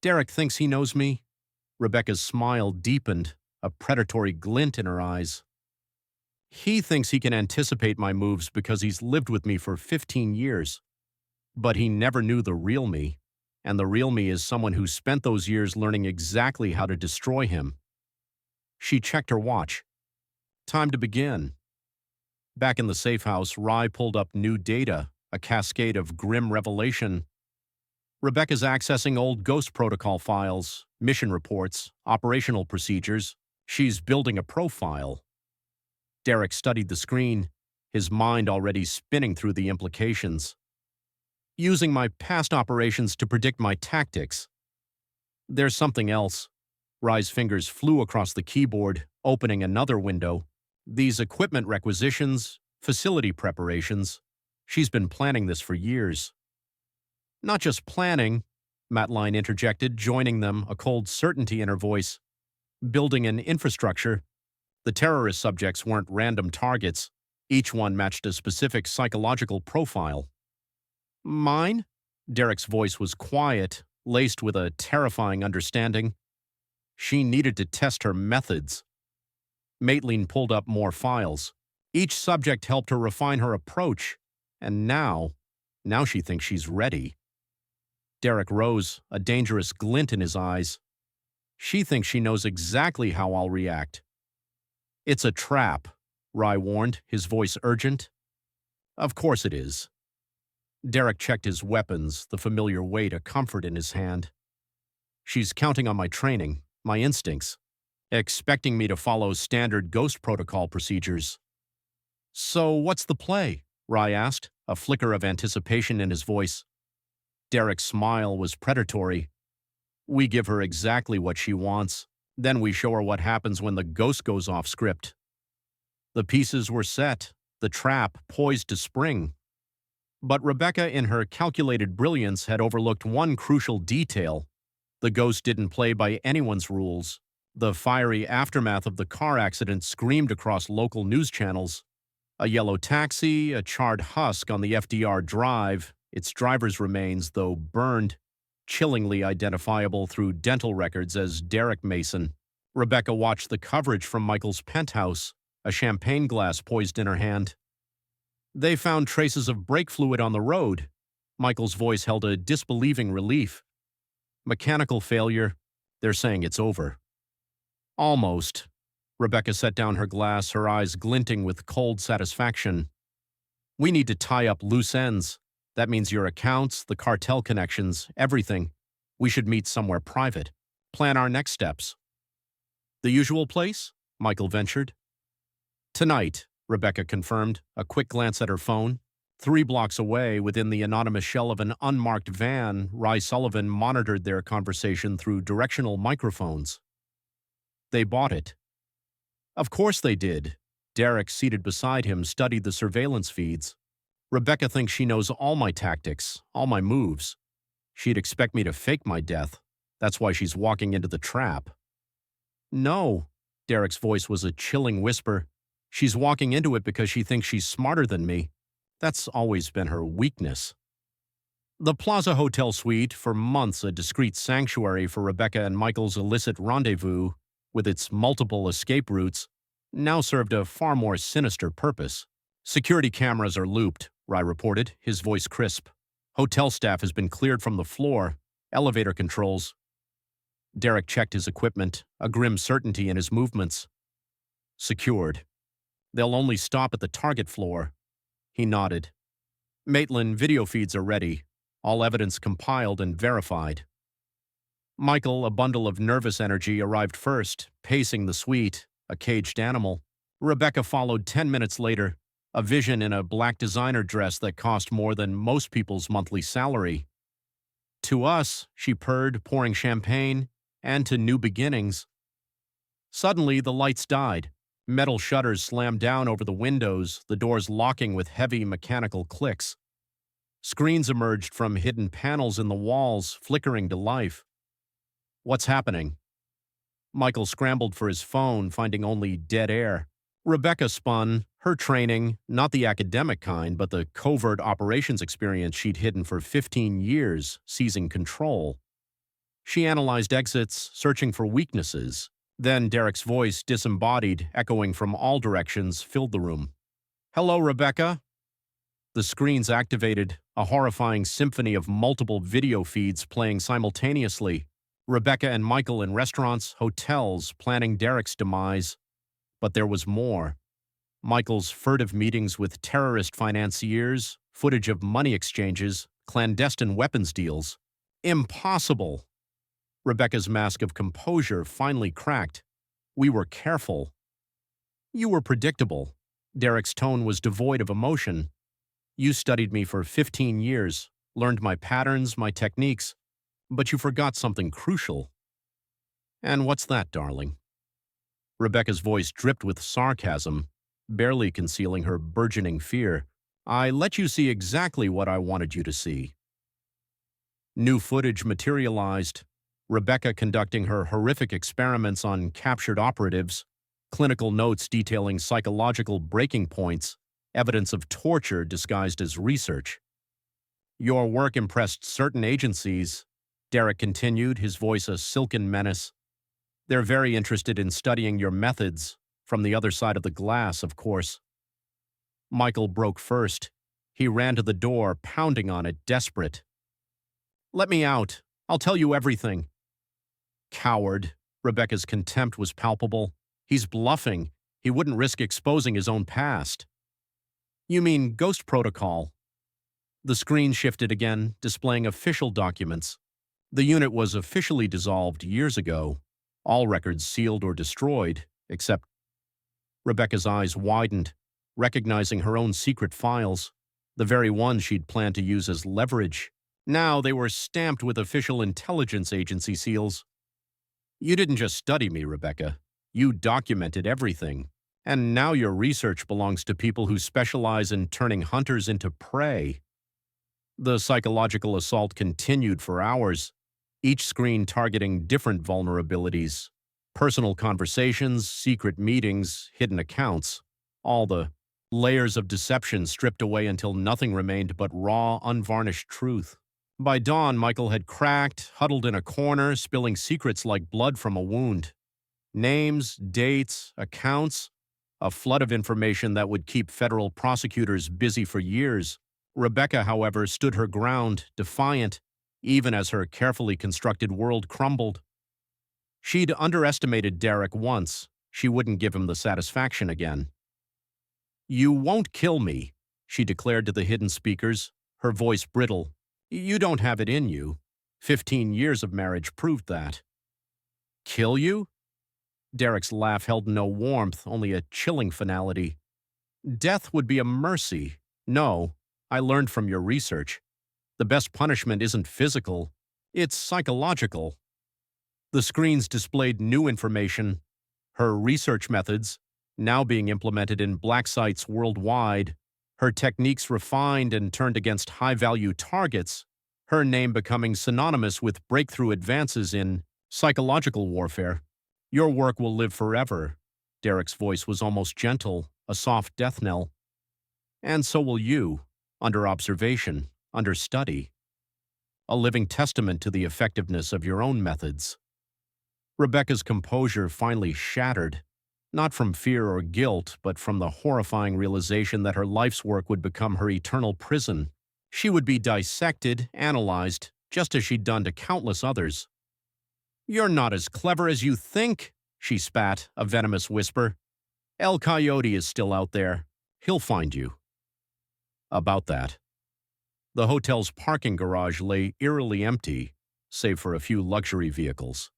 Derek thinks he knows me. Rebecca's smile deepened, a predatory glint in her eyes. He thinks he can anticipate my moves because he's lived with me for 15 years. But he never knew the real me. And the real me is someone who spent those years learning exactly how to destroy him. She checked her watch. Time to begin. Back in the safe house, Rye pulled up new data, a cascade of grim revelation. Rebecca's accessing old Ghost Protocol files, mission reports, operational procedures. She's building a profile. Derek studied the screen, his mind already spinning through the implications. Using my past operations to predict my tactics. There's something else. Rye's fingers flew across the keyboard, opening another window. These equipment requisitions, facility preparations. She's been planning this for years. Not just planning, Matline interjected, joining them, a cold certainty in her voice. Building an infrastructure. The terrorist subjects weren't random targets. Each one matched a specific psychological profile. Mine? Derek's voice was quiet, laced with a terrifying understanding. She needed to test her methods. Maitline pulled up more files. Each subject helped her refine her approach, and now she thinks she's ready. Derek rose, a dangerous glint in his eyes. She thinks she knows exactly how I'll react. It's a trap, Rye warned, his voice urgent. Of course it is. Derek checked his weapons, the familiar weight of comfort in his hand. She's counting on my training, my instincts, expecting me to follow standard Ghost Protocol procedures. So what's the play? Rye asked, a flicker of anticipation in his voice. Derek's smile was predatory. We give her exactly what she wants. Then we show her what happens when the ghost goes off script. The pieces were set, the trap poised to spring. But Rebecca, in her calculated brilliance, had overlooked one crucial detail. The ghost didn't play by anyone's rules. The fiery aftermath of the car accident screamed across local news channels. A yellow taxi, a charred husk on the FDR drive, its driver's remains, though burned, chillingly identifiable through dental records as Derek Mason. Rebecca watched the coverage from Michael's penthouse, a champagne glass poised in her hand. They found traces of brake fluid on the road. Michael's voice held a disbelieving relief. Mechanical failure. They're saying it's over. Almost. Rebecca set down her glass, her eyes glinting with cold satisfaction. We need to tie up loose ends. That means your accounts, the cartel connections, everything. We should meet somewhere private. Plan our next steps. The usual place? Michael ventured. Tonight, Rebecca confirmed, a quick glance at her phone. 3 blocks away, within the anonymous shell of an unmarked van, Rye Sullivan monitored their conversation through directional microphones. They bought it. Of course they did. Derek, seated beside him, studied the surveillance feeds. Rebecca thinks she knows all my tactics, all my moves. She'd expect me to fake my death. That's why she's walking into the trap. No, Derek's voice was a chilling whisper. She's walking into it because she thinks she's smarter than me. That's always been her weakness. The Plaza Hotel suite, for months a discreet sanctuary for Rebecca and Michael's illicit rendezvous, with its multiple escape routes, now served a far more sinister purpose. Security cameras are looped, Rye reported, his voice crisp. Hotel staff has been cleared from the floor. Elevator controls. Derek checked his equipment, a grim certainty in his movements. Secured. They'll only stop at the target floor. He nodded. Maitland, video feeds are ready. All evidence compiled and verified. Michael, a bundle of nervous energy, arrived first, pacing the suite, a caged animal. Rebecca followed 10 minutes later, a vision in a black designer dress that cost more than most people's monthly salary. To us, she purred, pouring champagne, and to new beginnings. Suddenly, the lights died. Metal shutters slammed down over the windows, the doors locking with heavy mechanical clicks. Screens emerged from hidden panels in the walls, flickering to life. What's happening? Michael scrambled for his phone, finding only dead air. Rebecca spun, her training, not the academic kind, but the covert operations experience she'd hidden for 15 years, seizing control. She analyzed exits, searching for weaknesses, Then Derek's voice, disembodied, echoing from all directions, filled the room. "Hello, Rebecca." The screens activated, a horrifying symphony of multiple video feeds playing simultaneously. Rebecca and Michael in restaurants, hotels, planning Derek's demise. But there was more. Michael's furtive meetings with terrorist financiers, footage of money exchanges, clandestine weapons deals. Impossible! Rebecca's mask of composure finally cracked. "We were careful." "You were predictable." Derek's tone was devoid of emotion. "You studied me for 15 years, learned my patterns, my techniques, but you forgot something crucial." "And what's that, darling?" Rebecca's voice dripped with sarcasm, barely concealing her burgeoning fear. "I let you see exactly what I wanted you to see." New footage materialized. Rebecca conducting her horrific experiments on captured operatives, clinical notes detailing psychological breaking points, evidence of torture disguised as research. "Your work impressed certain agencies," Derek continued, his voice a silken menace. "They're very interested in studying your methods, from the other side of the glass, of course." Michael broke first. He ran to the door, pounding on it, desperate. "Let me out. I'll tell you everything." "Coward." Rebecca's contempt was palpable. "He's bluffing. He wouldn't risk exposing his own past." "You mean Ghost Protocol?" The screen shifted again, displaying official documents. The unit was officially dissolved years ago. All records sealed or destroyed, except... Rebecca's eyes widened, recognizing her own secret files, the very ones she'd planned to use as leverage. Now they were stamped with official intelligence agency seals. "You didn't just study me, Rebecca. You documented everything. And now your research belongs to people who specialize in turning hunters into prey." The psychological assault continued for hours, each screen targeting different vulnerabilities. Personal conversations, secret meetings, hidden accounts. All the layers of deception stripped away until nothing remained but raw, unvarnished truth. By dawn, Michael had cracked, huddled in a corner, spilling secrets like blood from a wound. Names, dates, accounts, a flood of information that would keep federal prosecutors busy for years. Rebecca, however, stood her ground, defiant, even as her carefully constructed world crumbled. She'd underestimated Derek once. She wouldn't give him the satisfaction again. "You won't kill me," she declared to the hidden speakers, her voice brittle. "You don't have it in you. 15 years of marriage proved that." "Kill you?" Derek's laugh held no warmth, only a chilling finality. "Death would be a mercy. No, I learned from your research. The best punishment isn't physical, it's psychological." The screens displayed new information. Her research methods, now being implemented in black sites worldwide, her techniques refined and turned against high-value targets, her name becoming synonymous with breakthrough advances in psychological warfare. "Your work will live forever." Derek's voice was almost gentle, a soft death knell. "And so will you, under observation, under study. A living testament to the effectiveness of your own methods." Rebecca's composure finally shattered, not from fear or guilt, but from the horrifying realization that her life's work would become her eternal prison. She would be dissected, analyzed, just as she'd done to countless others. "You're not as clever as you think," she spat, a venomous whisper. "El Coyote is still out there. He'll find you." About that. The hotel's parking garage lay eerily empty, save for a few luxury vehicles.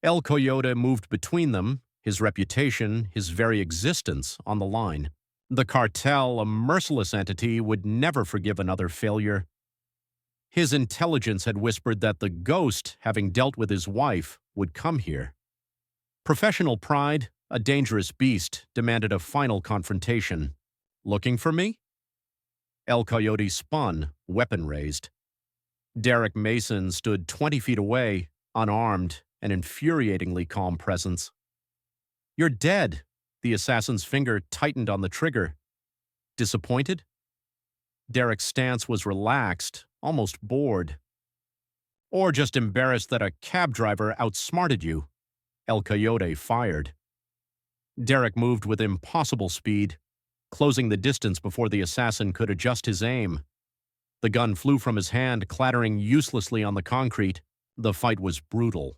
El Coyote moved between them, his reputation, his very existence on the line. The cartel, a merciless entity, would never forgive another failure. His intelligence had whispered that the ghost, having dealt with his wife, would come here. Professional pride, a dangerous beast, demanded a final confrontation. "Looking for me?" El Coyote spun, weapon raised. Derek Mason stood 20 feet away, unarmed, an infuriatingly calm presence. "You're dead." The assassin's finger tightened on the trigger. "Disappointed?" Derek's stance was relaxed, almost bored. "Or just embarrassed that a cab driver outsmarted you?" El Coyote fired. Derek moved with impossible speed, closing the distance before the assassin could adjust his aim. The gun flew from his hand, clattering uselessly on the concrete. The fight was brutal.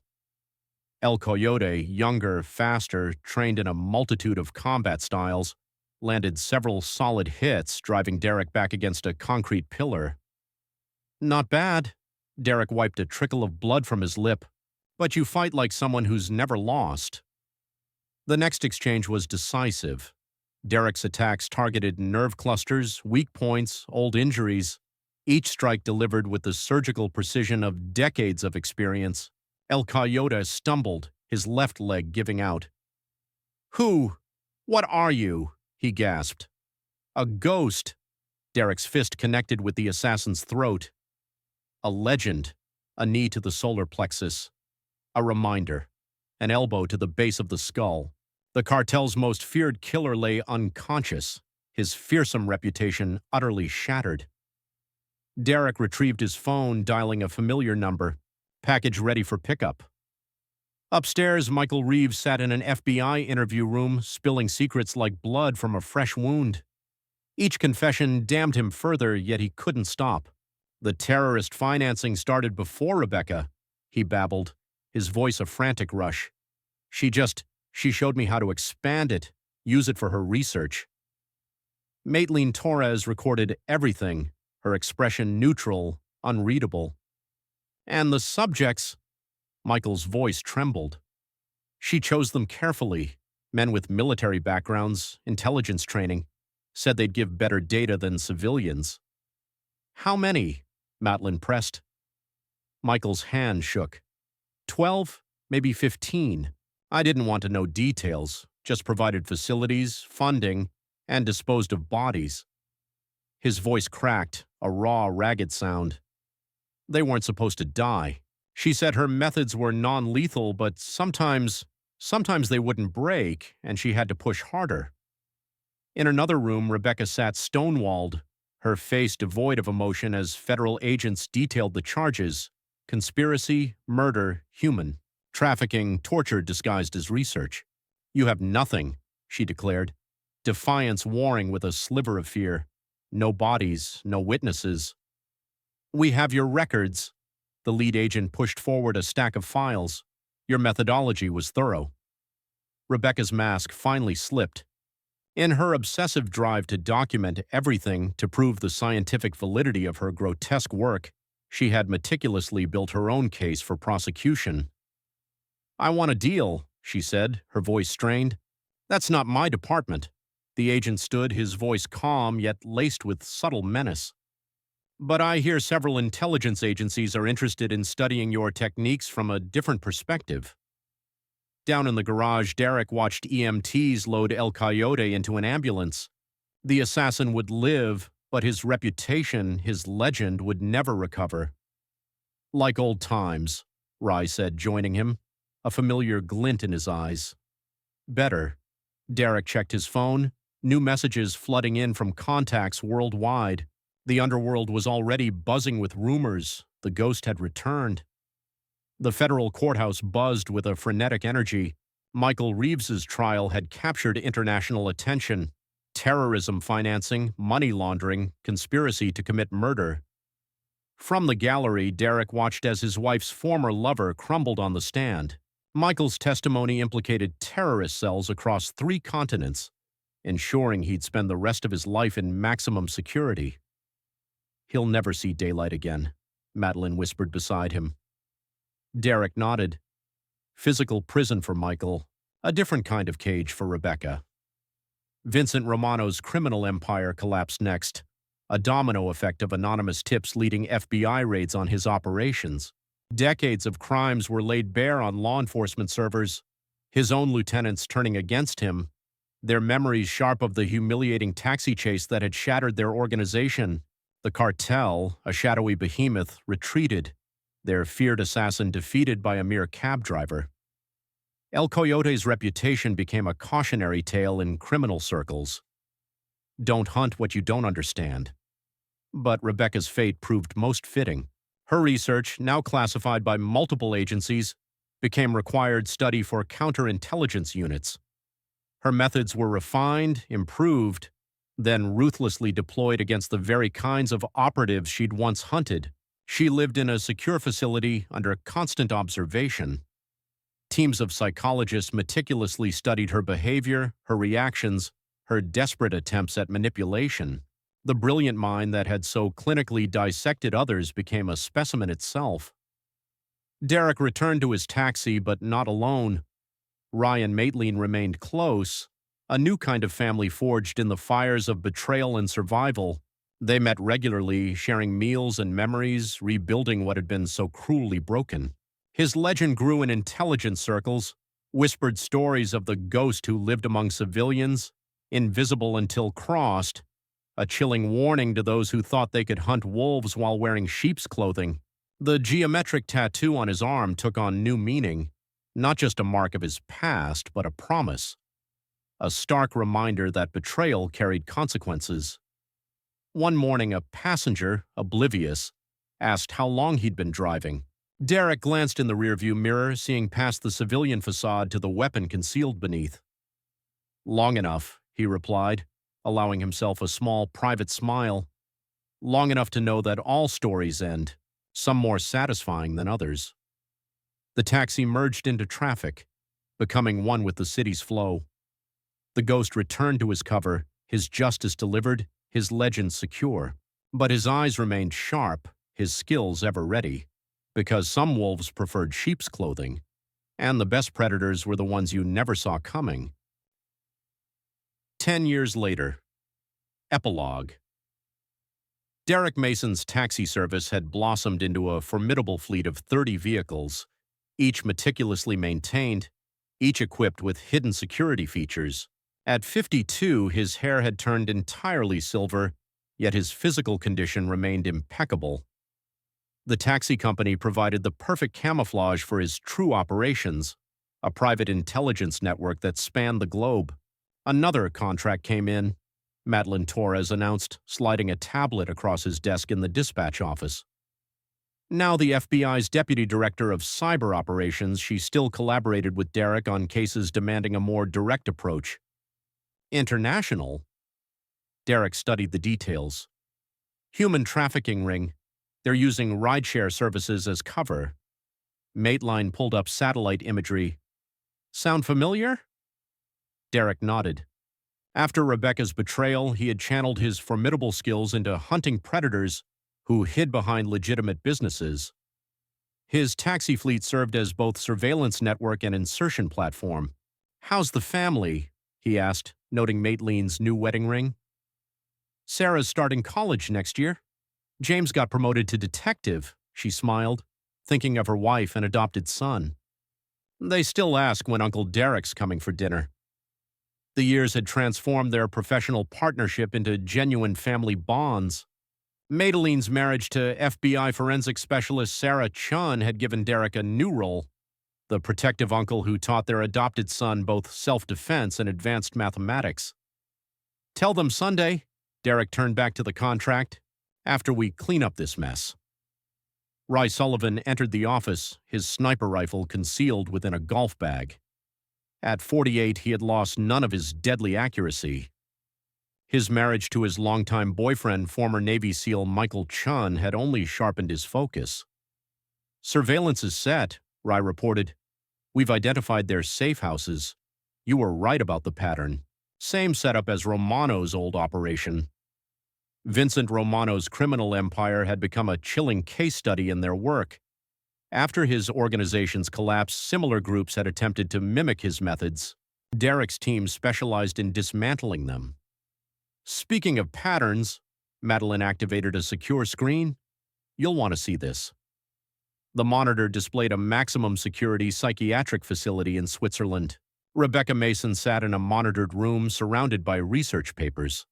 El Coyote, younger, faster, trained in a multitude of combat styles, landed several solid hits, driving Derek back against a concrete pillar. Not bad. Derek wiped a trickle of blood from his lip. But you fight like someone who's never lost. The next exchange was decisive. Derek's attacks targeted nerve clusters, weak points, old injuries. Each strike delivered with the surgical precision of decades of experience. El Coyote stumbled, his left leg giving out. "Who? What are you?" he gasped. "A ghost." Derek's fist connected with the assassin's throat. A legend, a knee to the solar plexus. A reminder, an elbow to the base of the skull. The cartel's most feared killer lay unconscious, his fearsome reputation utterly shattered. Derek retrieved his phone, dialing a familiar number, package ready for pickup. Upstairs, Michael Reeves sat in an FBI interview room, spilling secrets like blood from a fresh wound. Each confession damned him further, yet he couldn't stop. The terrorist financing started before Rebecca, he babbled, his voice a frantic rush. She showed me how to expand it, use it for her research. Maitline Torres recorded everything, her expression neutral, unreadable. And the subjects, Michael's voice trembled. She chose them carefully, men with military backgrounds, intelligence training, said they'd give better data than civilians. How many? Maitline pressed. Michael's hand shook. 12, maybe 15. I didn't want to know details, just provided facilities, funding, and disposed of bodies. His voice cracked, a raw, ragged sound. They weren't supposed to die. She said her methods were non-lethal, but sometimes they wouldn't break, and she had to push harder. In another room, Rebecca sat stonewalled, her face devoid of emotion as federal agents detailed the charges: conspiracy, murder, human trafficking, torture disguised as research. You have nothing, she declared, defiance warring with a sliver of fear. No bodies, no witnesses. We have your records. The lead agent pushed forward a stack of files. Your methodology was thorough. Rebecca's mask finally slipped. In her obsessive drive to document everything to prove the scientific validity of her grotesque work, she had meticulously built her own case for prosecution. I want a deal, she said, her voice strained. That's not my department. The agent stood, his voice calm yet laced with subtle menace. But I hear several intelligence agencies are interested in studying your techniques from a different perspective. Down in the garage, Derek watched EMTs load El Coyote into an ambulance. The assassin would live, but his reputation, his legend, would never recover. Like old times, Rye said, joining him, a familiar glint in his eyes. Better. Derek checked his phone, new messages flooding in from contacts worldwide. The underworld was already buzzing with rumors. The ghost had returned. The federal courthouse buzzed with a frenetic energy. Michael Reeves's trial had captured international attention. Terrorism financing, money laundering, conspiracy to commit murder. From the gallery, Derek watched as his wife's former lover crumbled on the stand. Michael's testimony implicated terrorist cells across 3 continents, ensuring he'd spend the rest of his life in maximum security. He'll never see daylight again, Madeline whispered beside him. Derek nodded. Physical prison for Michael, a different kind of cage for Rebecca. Vincent Romano's criminal empire collapsed next, a domino effect of anonymous tips leading FBI raids on his operations. Decades of crimes were laid bare on law enforcement servers, his own lieutenants turning against him, their memories sharp of the humiliating taxi chase that had shattered their organization. The cartel, a shadowy behemoth, retreated, their feared assassin defeated by a mere cab driver. El Coyote's reputation became a cautionary tale in criminal circles. Don't hunt what you don't understand. But Rebecca's fate proved most fitting. Her research, now classified by multiple agencies, became required study for counterintelligence units. Her methods were refined, improved, then ruthlessly deployed against the very kinds of operatives she'd once hunted. She lived in a secure facility under constant observation. Teams of psychologists meticulously studied her behavior, her reactions, her desperate attempts at manipulation. The brilliant mind that had so clinically dissected others became a specimen itself. Derek returned to his taxi, but not alone. Ryan Maitline remained close, a new kind of family forged in the fires of betrayal and survival. They met regularly, sharing meals and memories, rebuilding what had been so cruelly broken. His legend grew in intelligence circles, whispered stories of the ghost who lived among civilians, invisible until crossed, a chilling warning to those who thought they could hunt wolves while wearing sheep's clothing. The geometric tattoo on his arm took on new meaning, not just a mark of his past, but a promise. A stark reminder that betrayal carried consequences. One morning, a passenger, oblivious, asked how long he'd been driving. Derek glanced in the rearview mirror, seeing past the civilian facade to the weapon concealed beneath. "Long enough," he replied, allowing himself a small, private smile. "Long enough to know that all stories end, some more satisfying than others." The taxi merged into traffic, becoming one with the city's flow. The ghost returned to his cover, his justice delivered, his legend secure. But his eyes remained sharp, his skills ever ready, because some wolves preferred sheep's clothing, and the best predators were the ones you never saw coming. 10 years later. Epilogue. Derek Mason's taxi service had blossomed into a formidable fleet of 30 vehicles, each meticulously maintained, each equipped with hidden security features. At 52, his hair had turned entirely silver, yet his physical condition remained impeccable. The taxi company provided the perfect camouflage for his true operations, a private intelligence network that spanned the globe. Another contract came in, Madeline Torres announced, sliding a tablet across his desk in the dispatch office. Now the FBI's deputy director of cyber operations, she still collaborated with Derek on cases demanding a more direct approach. International? Derek studied the details. Human trafficking ring. They're using rideshare services as cover. Maitline pulled up satellite imagery. Sound familiar? Derek nodded. After Rebecca's betrayal, he had channeled his formidable skills into hunting predators who hid behind legitimate businesses. His taxi fleet served as both surveillance network and insertion platform. "How's the family?" he asked, noting Maitline's new wedding ring. "Sarah's starting college next year. James got promoted to detective," she smiled, thinking of her wife and adopted son. "They still ask when Uncle Derek's coming for dinner." The years had transformed their professional partnership into genuine family bonds. Maitline's marriage to FBI forensic specialist Sarah Chun had given Derek a new role, the protective uncle who taught their adopted son both self-defense and advanced mathematics. "Tell them Sunday," Derek turned back to the contract, "after we clean up this mess." Ry Sullivan entered the office, his sniper rifle concealed within a golf bag. At 48, he had lost none of his deadly accuracy. His marriage to his longtime boyfriend, former Navy SEAL Michael Chun, had only sharpened his focus. "Surveillance is set," Ry reported. "We've identified their safe houses. You were right about the pattern. Same setup as Romano's old operation." Vincent Romano's criminal empire had become a chilling case study in their work. After his organization's collapse, similar groups had attempted to mimic his methods. Derek's team specialized in dismantling them. "Speaking of patterns," Madeline activated a secure screen. "You'll want to see this." The monitor displayed a maximum security psychiatric facility in Switzerland. Rebecca Mason sat in a monitored room surrounded by research papers.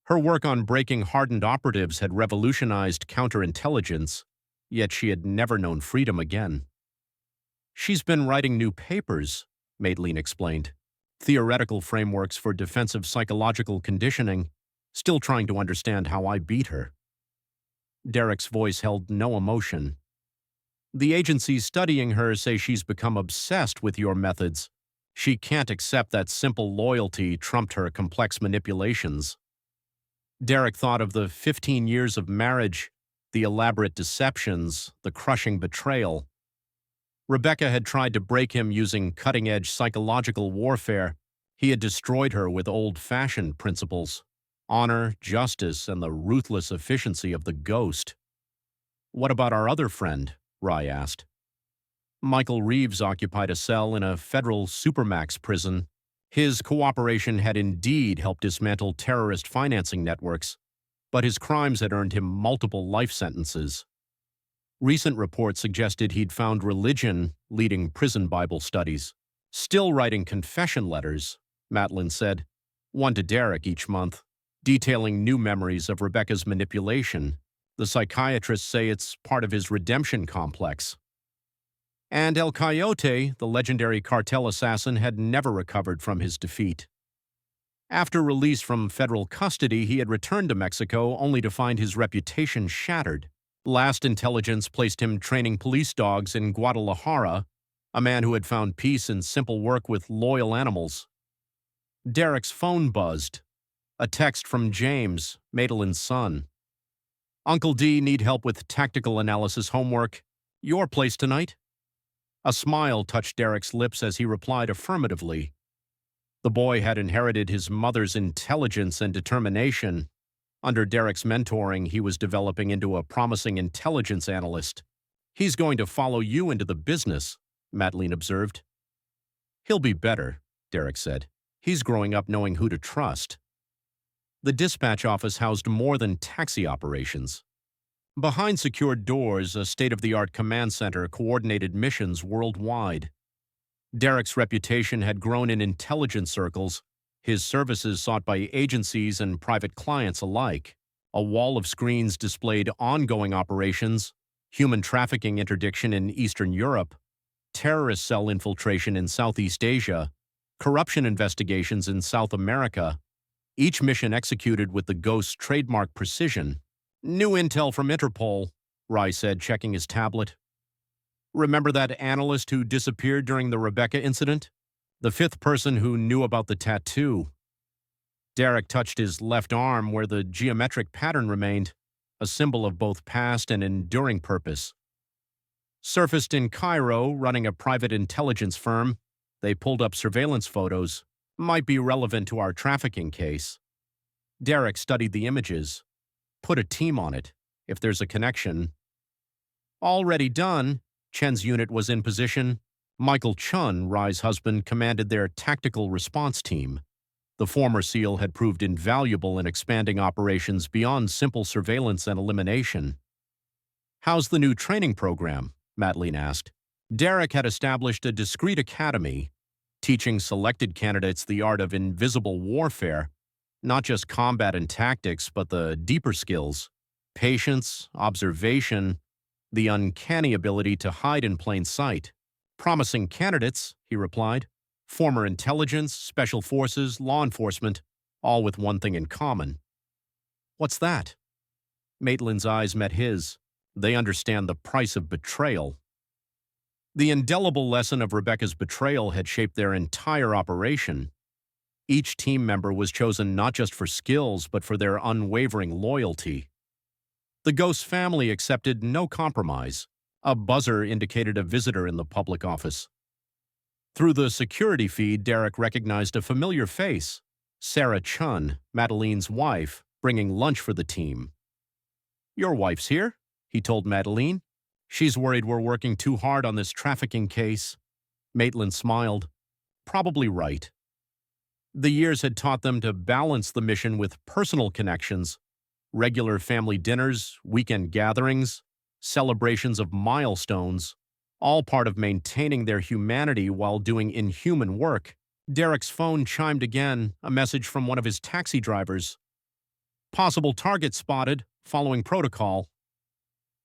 Her work on breaking hardened operatives had revolutionized counterintelligence, yet she had never known freedom again. "She's been writing new papers," Maitline explained. "Theoretical frameworks for defensive psychological conditioning, still trying to understand how I beat her." Derek's voice held no emotion. The agencies studying her say she's become obsessed with your methods. She can't accept that simple loyalty trumped her complex manipulations. Derek thought of the 15 years of marriage, the elaborate deceptions, the crushing betrayal. Rebecca had tried to break him using cutting-edge psychological warfare. He had destroyed her with old-fashioned principles: honor, justice, and the ruthless efficiency of the ghost. "What about our other friend?" Rye asked. Michael Reeves occupied a cell in a federal supermax prison. His cooperation had indeed helped dismantle terrorist financing networks, but his crimes had earned him multiple life sentences. Recent reports suggested he'd found religion leading prison Bible studies. "Still writing confession letters," Matlin said, one to Derek each month, detailing new memories of Rebecca's manipulation. The psychiatrists say it's part of his redemption complex. And El Coyote, the legendary cartel assassin, had never recovered from his defeat. After release from federal custody, he had returned to Mexico only to find his reputation shattered. Last intelligence placed him training police dogs in Guadalajara, a man who had found peace in simple work with loyal animals. Derek's phone buzzed. A text from James, Madeline's son. "Uncle D need help with tactical analysis homework. Your place tonight?" A smile touched Derek's lips as he replied affirmatively. The boy had inherited his mother's intelligence and determination. Under Derek's mentoring, he was developing into a promising intelligence analyst. "He's going to follow you into the business," Madeline observed. "He'll be better," Derek said. "He's growing up knowing who to trust." The dispatch office housed more than taxi operations. Behind secured doors, a state-of-the-art command center coordinated missions worldwide. Derek's reputation had grown in intelligence circles, his services sought by agencies and private clients alike. A wall of screens displayed ongoing operations, human trafficking interdiction in Eastern Europe, terrorist cell infiltration in Southeast Asia, corruption investigations in South America, each mission executed with the Ghost's trademark precision. "New intel from Interpol," Rye said, checking his tablet. "Remember that analyst who disappeared during the Rebecca incident? The fifth person who knew about the tattoo." Derek touched his left arm where the geometric pattern remained, a symbol of both past and enduring purpose. "Surfaced in Cairo, running a private intelligence firm. They pulled up surveillance photos. Might be relevant to our trafficking case." Derek studied the images. "Put a team on it, if there's a connection." Already done. Chen's unit was in position. Michael Chun, Rye's husband, commanded their tactical response team. The former SEAL had proved invaluable in expanding operations beyond simple surveillance and elimination. "How's the new training program?" Madeline asked. Derek had established a discreet academy, teaching selected candidates the art of invisible warfare, not just combat and tactics, but the deeper skills: patience, observation, the uncanny ability to hide in plain sight. "Promising candidates," he replied. "Former intelligence, special forces, law enforcement, all with one thing in common." "What's that?" Maitland's eyes met his. "They understand the price of betrayal." The indelible lesson of Rebecca's betrayal had shaped their entire operation. Each team member was chosen not just for skills, but for their unwavering loyalty. The Ghost family accepted no compromise. A buzzer indicated a visitor in the public office. Through the security feed, Derek recognized a familiar face: Sarah Chun, Madeline's wife, bringing lunch for the team. "Your wife's here," he told Madeline. "She's worried we're working too hard on this trafficking case." Maitland smiled. "Probably right." The years had taught them to balance the mission with personal connections: regular family dinners, weekend gatherings, celebrations of milestones, all part of maintaining their humanity while doing inhuman work. Derek's phone chimed again, a message from one of his taxi drivers. "Possible target spotted, following protocol."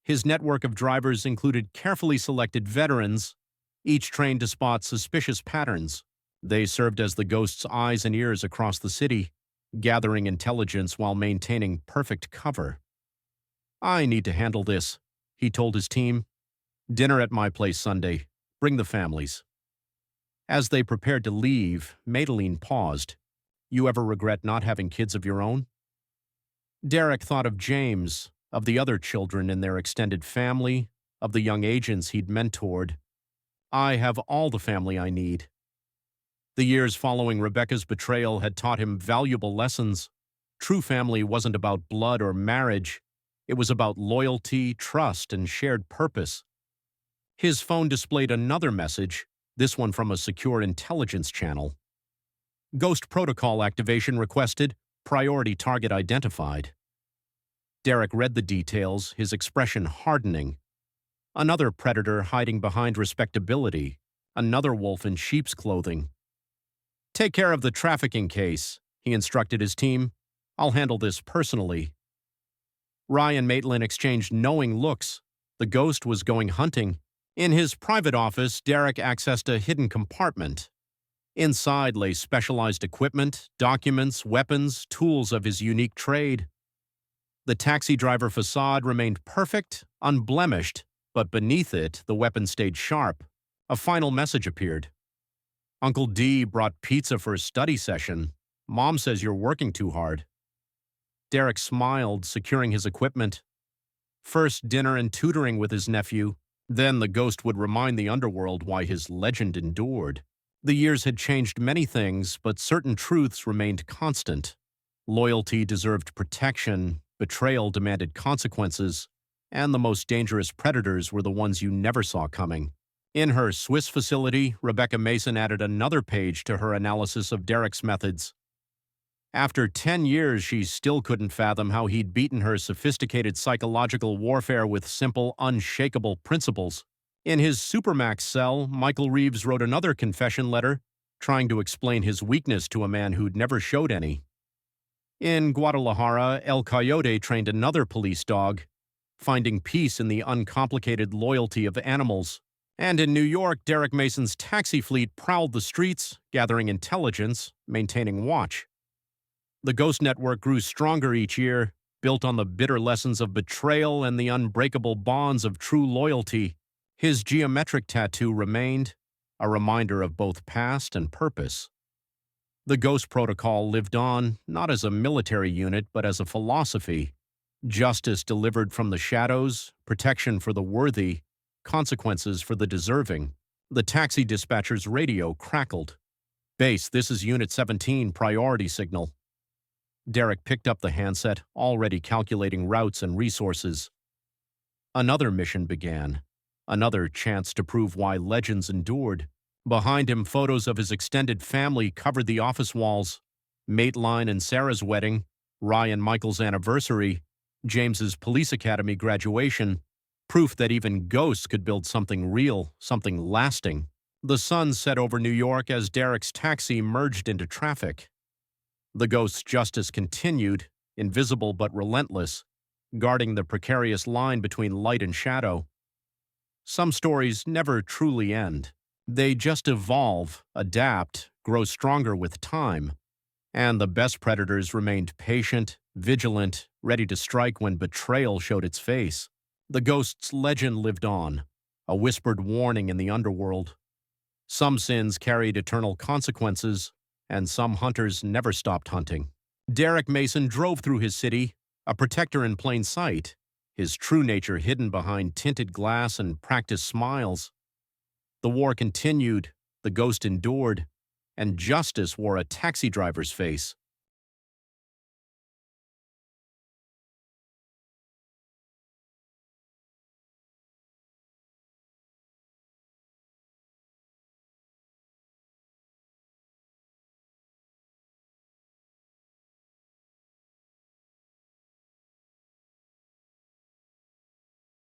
His network of drivers included carefully selected veterans, each trained to spot suspicious patterns. They served as the Ghost's eyes and ears across the city, gathering intelligence while maintaining perfect cover. "I need to handle this," he told his team. Dinner at my place Sunday. Bring the families. As they prepared to leave, Madeline paused. You ever regret not having kids of your own? Derek thought of James, of the other children in their extended family, of the young agents he'd mentored. I have all the family I need. The years following Rebecca's betrayal had taught him valuable lessons. True family wasn't about blood or marriage. It was about loyalty, trust, and shared purpose. His phone displayed another message, this one from a secure intelligence channel. Ghost protocol activation requested, priority target identified. Derek read the details, his expression hardening. Another predator hiding behind respectability, another wolf in sheep's clothing. Take care of the trafficking case, he instructed his team. I'll handle this personally. Rye and Maitland exchanged knowing looks. The ghost was going hunting. In his private office, Derek accessed a hidden compartment. Inside lay specialized equipment, documents, weapons, tools of his unique trade. The taxi driver facade remained perfect, unblemished, but beneath it, the weapon stayed sharp. A final message appeared. Uncle D brought pizza for a study session. Mom says you're working too hard. Derek smiled, securing his equipment. First dinner and tutoring with his nephew. Then the ghost would remind the underworld why his legend endured. The years had changed many things, but certain truths remained constant. Loyalty deserved protection, betrayal demanded consequences, and the most dangerous predators were the ones you never saw coming. In her Swiss facility, Rebecca Mason added another page to her analysis of Derek's methods. After 10 years, she still couldn't fathom how he'd beaten her sophisticated psychological warfare with simple, unshakable principles. In his Supermax cell, Michael Reeves wrote another confession letter, trying to explain his weakness to a man who'd never showed any. In Guadalajara, El Coyote trained another police dog, finding peace in the uncomplicated loyalty of animals. And in New York, Derek Mason's taxi fleet prowled the streets, gathering intelligence, maintaining watch. The Ghost Network grew stronger each year, built on the bitter lessons of betrayal and the unbreakable bonds of true loyalty. His geometric tattoo remained, a reminder of both past and purpose. The Ghost Protocol lived on, not as a military unit, but as a philosophy. Justice delivered from the shadows, protection for the worthy, consequences for the deserving. The taxi dispatcher's radio crackled. Base, this is Unit 17, priority signal. Derek picked up the handset, already calculating routes and resources. Another mission began. Another chance to prove why legends endured. Behind him, photos of his extended family covered the office walls. Maitline and Sarah's wedding, Rye and Michael's anniversary, James's police academy graduation, proof that even ghosts could build something real, something lasting. The sun set over New York as Derek's taxi merged into traffic. The ghost's justice continued, invisible but relentless, guarding the precarious line between light and shadow. Some stories never truly end. They just evolve, adapt, grow stronger with time. And the best predators remained patient, vigilant, ready to strike when betrayal showed its face. The ghost's legend lived on, a whispered warning in the underworld. Some sins carried eternal consequences, and some hunters never stopped hunting. Derek Mason drove through his city, a protector in plain sight, his true nature hidden behind tinted glass and practiced smiles. The war continued, the ghost endured, and justice wore a taxi driver's face.